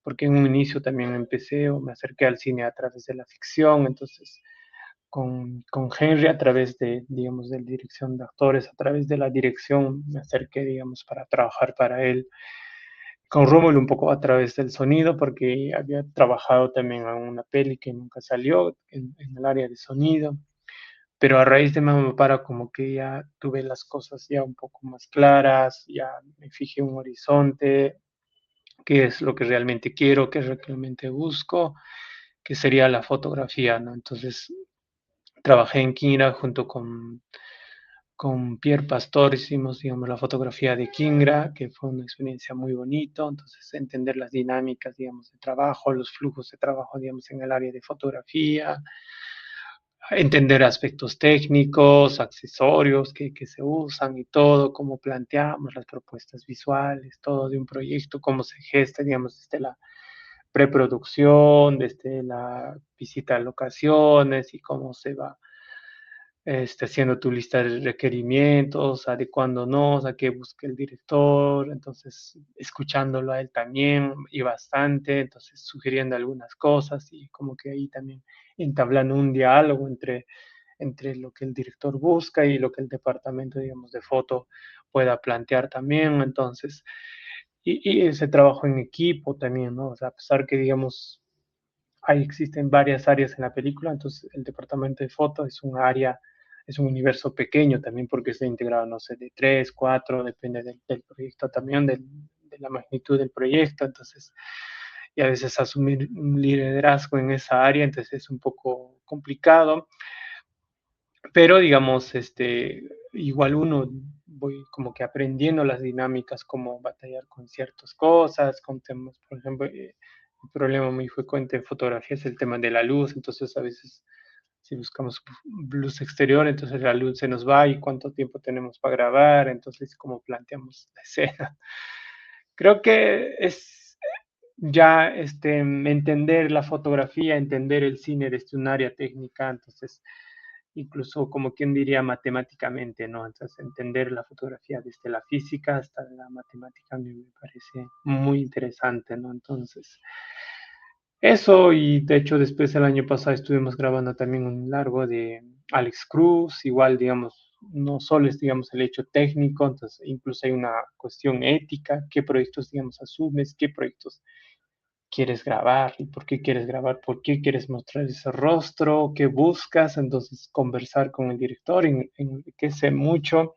porque en un inicio también empecé o me acerqué al cine a través de la ficción, entonces con Henry a través de, digamos, de la dirección de actores, a través de la dirección me acerqué, digamos, para trabajar para él. Con Rómulo un poco a través del sonido, porque había trabajado también en una peli que nunca salió en el área de sonido, pero a raíz de Mamá Para como que ya tuve las cosas ya un poco más claras, ya me fijé un horizonte, qué es lo que realmente quiero, qué es lo que realmente busco, que sería la fotografía, ¿no? Entonces trabajé en Kingra junto con Pierre Pastor, hicimos, digamos, la fotografía de Kingra, que fue una experiencia muy bonita, entonces entender las dinámicas, digamos, de trabajo, los flujos de trabajo, digamos, en el área de fotografía, entender aspectos técnicos, accesorios que se usan y todo, cómo planteamos las propuestas visuales, todo de un proyecto, cómo se gesta, digamos, desde la preproducción, desde la visita a locaciones y cómo se va haciendo tu lista de requerimientos, adecuándonos a qué busque el director, entonces escuchándolo a él también y bastante, entonces sugiriendo algunas cosas y como que ahí también entablando un diálogo entre lo que el director busca y lo que el departamento, digamos, de foto pueda plantear también. Entonces, y ese trabajo en equipo también, ¿no? O sea, a pesar que, digamos, ahí existen varias áreas en la película, entonces el departamento de foto es un área, es un universo pequeño también porque está integrado, no sé, de 3, 4, depende del proyecto también, de la magnitud del proyecto, entonces, y a veces asumir un liderazgo en esa área, entonces es un poco complicado, pero digamos, igual uno voy como que aprendiendo las dinámicas, cómo batallar con ciertas cosas, con temas, por ejemplo, el problema muy frecuente en fotografía es el tema de la luz, entonces a veces si buscamos luz exterior, entonces la luz se nos va y cuánto tiempo tenemos para grabar, entonces cómo planteamos la escena. Creo que es ya entender la fotografía, entender el cine desde un área técnica, entonces incluso como quien diría matemáticamente, ¿no? Entonces entender la fotografía desde la física hasta la matemática a mí me parece muy interesante, ¿no? Entonces, eso y de hecho después el año pasado estuvimos grabando también un largo de Alex Cruz, igual digamos, no solo es digamos el hecho técnico, entonces incluso hay una cuestión ética, qué proyectos digamos asumes, qué proyectos quieres grabar y por qué quieres grabar, por qué quieres mostrar ese rostro, qué buscas, entonces conversar con el director enriquece mucho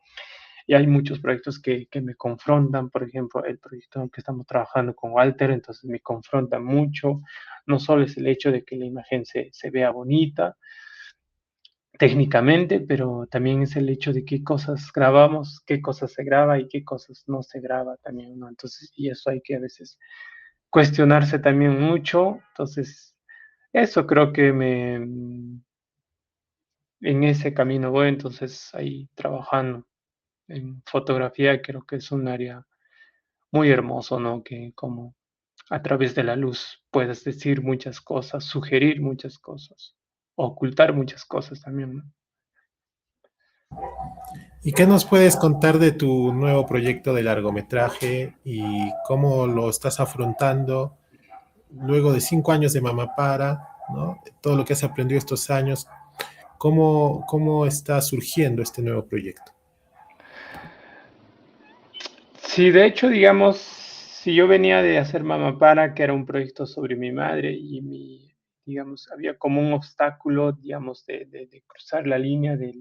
y hay muchos proyectos que me confrontan, por ejemplo, el proyecto en el que estamos trabajando con Walter, entonces me confronta mucho, no solo es el hecho de que la imagen se vea bonita técnicamente, pero también es el hecho de qué cosas grabamos, qué cosas se graba y qué cosas no se graba también, ¿no? Entonces, y eso hay que a veces cuestionarse también mucho. Entonces, eso creo que en ese camino voy, entonces ahí trabajando en fotografía, creo que es un área muy hermoso, ¿no? Que como a través de la luz puedes decir muchas cosas, sugerir muchas cosas, ocultar muchas cosas también, ¿no? ¿Y qué nos puedes contar de tu nuevo proyecto de largometraje y cómo lo estás afrontando luego de 5 años de Mama Para, ¿no? Todo lo que has aprendido estos años, ¿cómo está surgiendo este nuevo proyecto? Sí, de hecho, digamos, si yo venía de hacer Mamá Para, que era un proyecto sobre mi madre y digamos, había como un obstáculo, digamos, de cruzar la línea de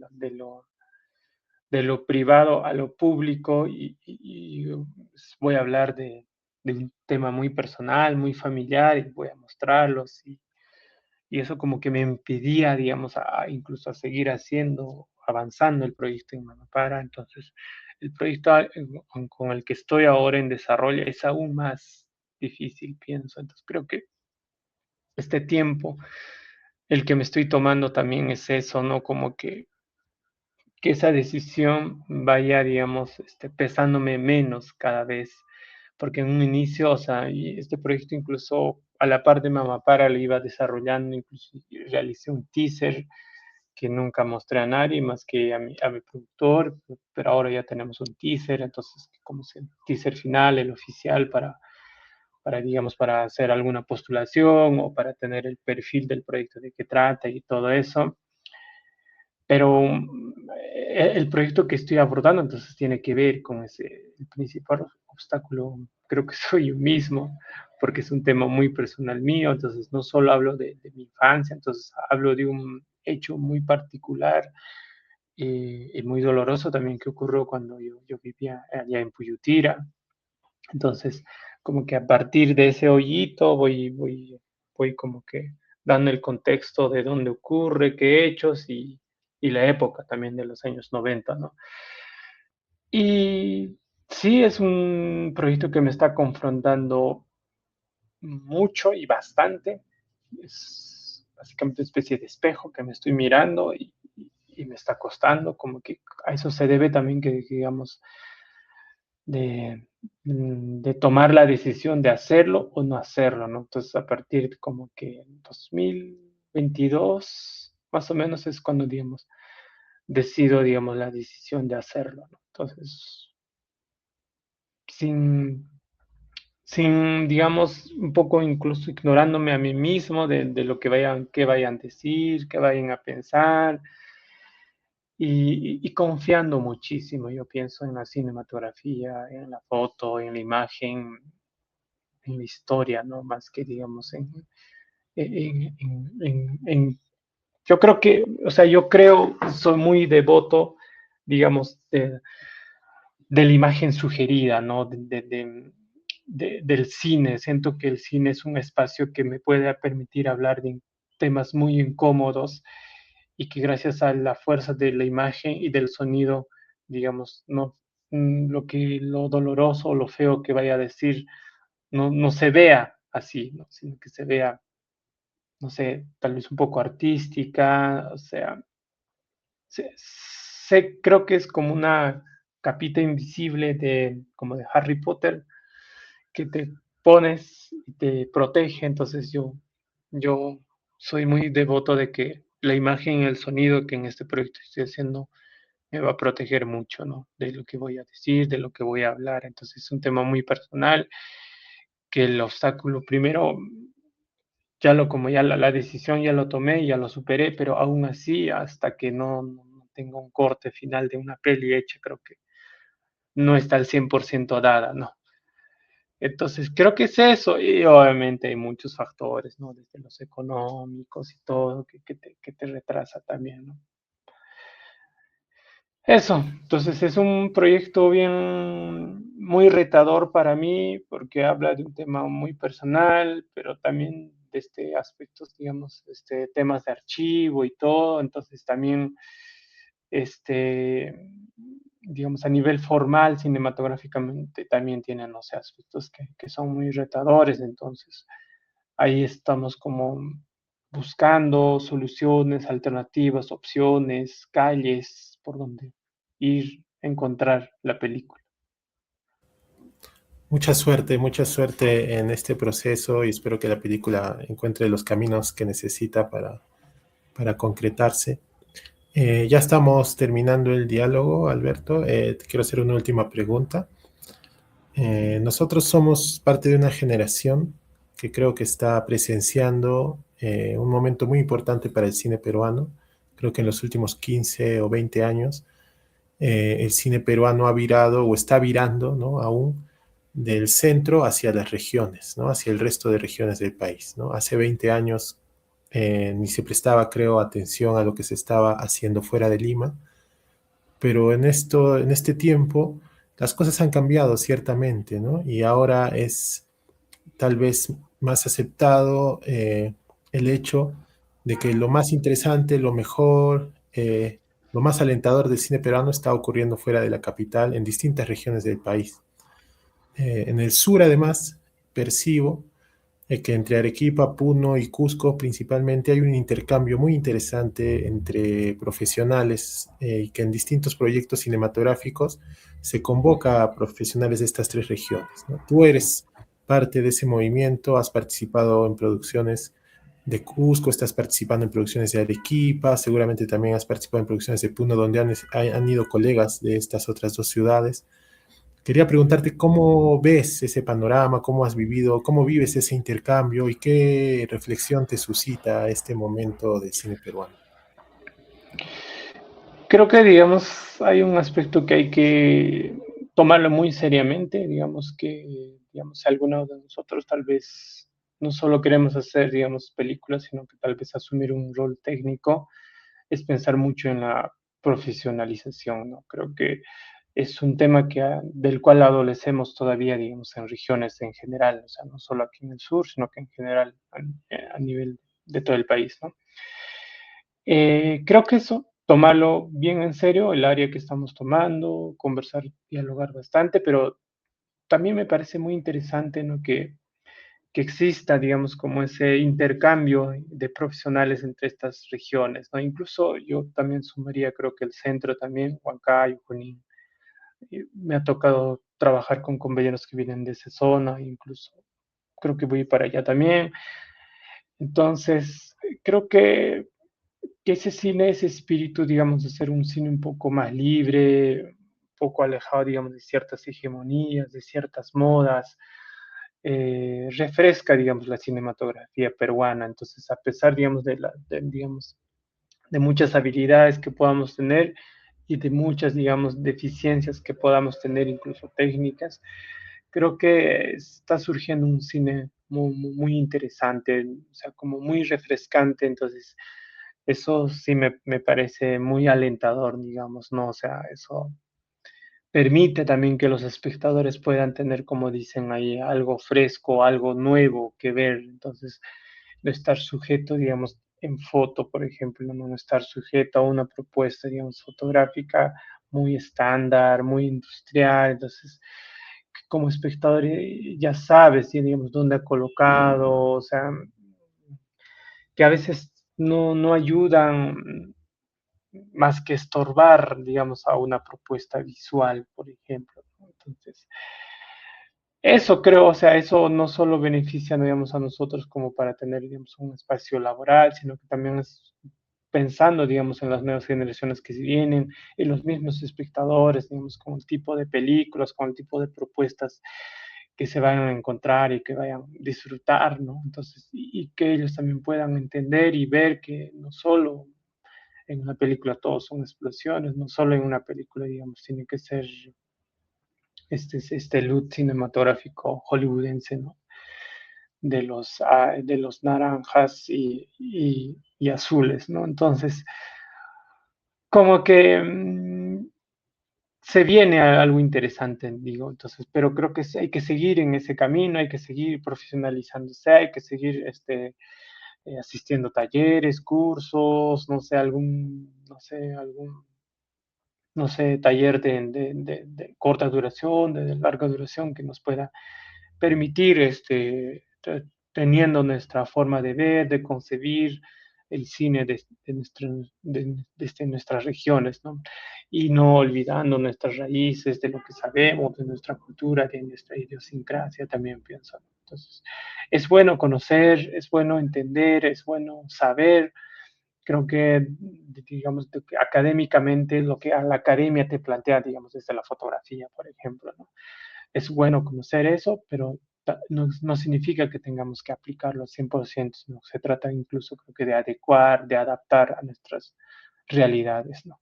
lo privado a lo público y voy a hablar de un tema muy personal, muy familiar y voy a mostrarlos y eso como que me impedía, digamos, incluso a seguir haciendo, avanzando el proyecto en Mama Para. Entonces, el proyecto con el que estoy ahora en desarrollo es aún más difícil, pienso. Entonces, creo que este tiempo, el que me estoy tomando también es eso, ¿no? Como que esa decisión vaya, digamos, pesándome menos cada vez, porque en un inicio, o sea, y este proyecto incluso a la par de Mamá Para lo iba desarrollando, incluso realicé un teaser que nunca mostré a nadie más que a mi productor, pero ahora ya tenemos un teaser, entonces como es el teaser final, el oficial digamos, para hacer alguna postulación o para tener el perfil del proyecto de qué trata y todo eso. Pero el proyecto que estoy abordando entonces tiene que ver con el principal obstáculo, creo que soy yo mismo, porque es un tema muy personal mío, entonces no solo hablo de mi infancia, entonces hablo de un hecho muy particular y muy doloroso también que ocurrió cuando yo vivía allá en Puyutira. Entonces, como que a partir de ese hoyito voy como que dando el contexto de dónde ocurre, qué hechos y la época también de los años 90, ¿no? Y sí, es un proyecto que me está confrontando mucho y bastante. Es básicamente una especie de espejo que me estoy mirando y me está costando, como que a eso se debe también que digamos, de tomar la decisión de hacerlo o no hacerlo, ¿no? Entonces, a partir de como que 2022, más o menos es cuando, digamos, decido, digamos, la decisión de hacerlo, ¿no? Entonces, sin, digamos, un poco incluso ignorándome a mí mismo de lo que vayan a decir, que vayan a pensar, y confiando muchísimo, yo pienso en la cinematografía, en la foto, en la imagen, en la historia, ¿no? Más que, digamos, en yo creo que, o sea, yo creo, soy muy devoto, digamos, de la imagen sugerida, ¿no? Del cine. Siento que el cine es un espacio que me puede permitir hablar de temas muy incómodos y que gracias a la fuerza de la imagen y del sonido, digamos, no lo doloroso o lo feo que vaya a decir no se vea así, ¿no? Sino que se vea, no sé, tal vez un poco artística, o sea, creo que es como una capita invisible como de Harry Potter, que te pones y te protege. Entonces yo soy muy devoto de que la imagen y el sonido que en este proyecto estoy haciendo me va a proteger mucho, ¿no? De lo que voy a decir, de lo que voy a hablar. Entonces es un tema muy personal, que el obstáculo primero, como ya la decisión ya lo tomé, ya lo superé, pero aún así, hasta que no tenga un corte final de una peli hecha, creo que no está al 100% dada, ¿no? Entonces, creo que es eso, y obviamente hay muchos factores, ¿no? Desde los económicos y todo, que te retrasa también, ¿no? Eso, entonces es un proyecto bien, muy retador para mí, porque habla de un tema muy personal, pero también de aspectos, digamos, temas de archivo y todo. Entonces también, este, digamos, a nivel formal, cinematográficamente, también tiene, no sé, aspectos que son muy retadores. Entonces ahí estamos como buscando soluciones, alternativas, opciones, calles por donde ir a encontrar la película. Mucha suerte en este proceso y espero que la película encuentre los caminos que necesita para concretarse. Ya estamos terminando el diálogo, Alberto. Te quiero hacer una última pregunta. Nosotros somos parte de una generación que creo que está presenciando un momento muy importante para el cine peruano. Creo que en los últimos 15 o 20 años el cine peruano ha virado o está virando, ¿no? Aún del centro hacia las regiones, ¿no? Hacia el resto de regiones del país, ¿no? Hace 20 años ni se prestaba, creo, atención a lo que se estaba haciendo fuera de Lima, pero en este tiempo las cosas han cambiado ciertamente, ¿no? Y ahora es tal vez más aceptado el hecho de que lo más interesante, lo mejor, lo más alentador del cine peruano está ocurriendo fuera de la capital, en distintas regiones del país. En el sur, además, percibo que entre Arequipa, Puno y Cusco principalmente hay un intercambio muy interesante entre profesionales y que en distintos proyectos cinematográficos se convoca a profesionales de estas tres regiones, ¿no? Tú eres parte de ese movimiento, has participado en producciones de Cusco, estás participando en producciones de Arequipa, seguramente también has participado en producciones de Puno donde han ido colegas de estas otras dos ciudades. Quería preguntarte cómo ves ese panorama, cómo has vivido, cómo vives ese intercambio y qué reflexión te suscita este momento del cine peruano. Creo que, digamos, hay un aspecto que hay que tomarlo muy seriamente. Digamos que, digamos, algunos de nosotros tal vez no solo queremos hacer, digamos, películas, sino que tal vez asumir un rol técnico es pensar mucho en la profesionalización, ¿no? Creo que es un tema del cual adolecemos todavía, digamos, en regiones en general, o sea, no solo aquí en el sur, sino que en general a nivel de todo el país, ¿no? Creo que eso, tomarlo bien en serio, el área que estamos tomando, conversar, dialogar bastante, pero también me parece muy interesante, ¿no? Que exista, digamos, como ese intercambio de profesionales entre estas regiones, ¿no? Incluso yo también sumaría, creo que el centro también, Huancayo, Junín. Me ha tocado trabajar con compañeros que vienen de esa zona, incluso creo que voy para allá también. Entonces, creo que ese cine, ese espíritu, digamos, de ser un cine un poco más libre, un poco alejado, digamos, de ciertas hegemonías, de ciertas modas, refresca, digamos, la cinematografía peruana. Entonces, a pesar, digamos, digamos, de muchas habilidades que podamos tener y de muchas, digamos, deficiencias que podamos tener, incluso técnicas. Creo que está surgiendo un cine muy interesante, o sea, como muy refrescante, entonces eso sí me parece muy alentador, digamos, ¿no? O sea, eso permite también que los espectadores puedan tener, como dicen ahí, algo fresco, algo nuevo que ver. Entonces, no estar sujeto, digamos, en foto, por ejemplo, no estar sujeto a una propuesta, digamos, fotográfica muy estándar, muy industrial. Entonces, como espectador ya sabes, ¿sí? Digamos, dónde ha colocado, o sea, que a veces no ayudan más que estorbar, digamos, a una propuesta visual, por ejemplo, ¿no? Entonces, eso creo, o sea, eso no solo beneficia, digamos, a nosotros como para tener, digamos, un espacio laboral, sino que también es pensando, digamos, en las nuevas generaciones que se vienen, en los mismos espectadores, digamos, con el tipo de películas, con el tipo de propuestas que se vayan a encontrar y que vayan a disfrutar, ¿no? Entonces, y que ellos también puedan entender y ver que no solo en una película todos son explosiones, no solo en una película, digamos, tiene que ser este look cinematográfico hollywoodense, ¿no? De los naranjas y azules, ¿no? Entonces, como que se viene algo interesante, digo, entonces, pero creo que hay que seguir en ese camino, hay que seguir profesionalizándose, hay que seguir asistiendo a talleres, cursos, no sé, no sé, taller de corta duración, de larga duración, que nos pueda permitir, teniendo nuestra forma de ver, de concebir el cine desde nuestras regiones, ¿no? Y no olvidando nuestras raíces, de lo que sabemos, de nuestra cultura, de nuestra idiosincrasia, también pienso. Entonces, es bueno conocer, es bueno entender, es bueno saber. Creo que, digamos, académicamente lo que a la academia te plantea, digamos, desde la fotografía, por ejemplo, ¿no? Es bueno conocer eso, pero no significa que tengamos que aplicarlo al 100%, sino se trata incluso, creo que, de adecuar, de adaptar a nuestras realidades, ¿no?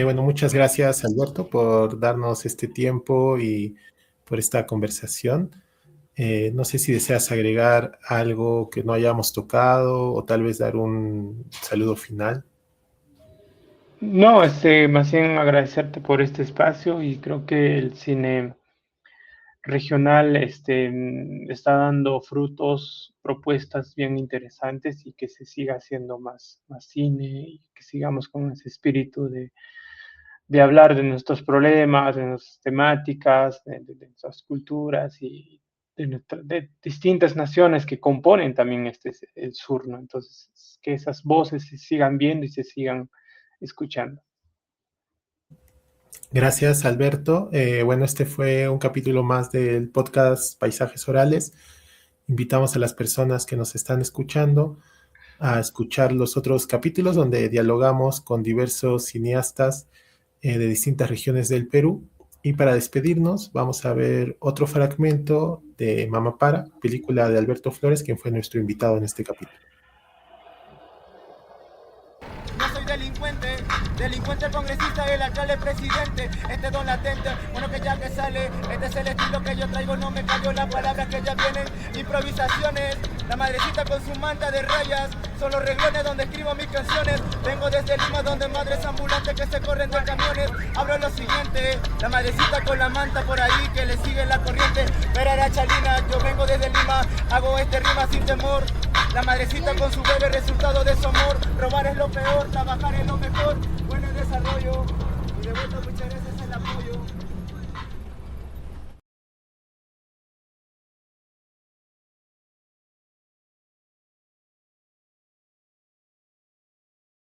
Bueno, muchas gracias, Alberto, por darnos este tiempo y por esta conversación. No sé si deseas agregar algo que no hayamos tocado o tal vez dar un saludo final. No, más bien agradecerte por este espacio y creo que el cine regional está dando frutos, propuestas bien interesantes y que se siga haciendo más cine y que sigamos con ese espíritu de hablar de nuestros problemas, de nuestras temáticas, de nuestras culturas y de distintas naciones que componen también el sur, ¿no? Entonces, que esas voces se sigan viendo y se sigan escuchando. Gracias, Alberto. Bueno, este fue un capítulo más del podcast Paisajes Orales. Invitamos a las personas que nos están escuchando a escuchar los otros capítulos donde dialogamos con diversos cineastas de distintas regiones del Perú. Y para despedirnos, vamos a ver otro fragmento de Mama Para, película de Alberto Flores, quien fue nuestro invitado en este capítulo. No soy delincuente congresista, el alcalde presidente, don latente, bueno que ya que sale, este es el estilo que yo traigo, no me cayó las palabras que ya vienen, improvisaciones, la madrecita con su manta de rayas, son los renglones donde escribo mis canciones, vengo desde Lima donde madres ambulantes que se corren de camiones, hablo lo siguiente, la madrecita con la manta por ahí que le sigue la corriente, pero era chalina, yo vengo desde Lima, hago rima sin temor. La madrecita con su bebé, resultado de su amor. Robar es lo peor, trabajar es lo mejor. Bueno, el desarrollo. Y de vuelta muchas veces el apoyo.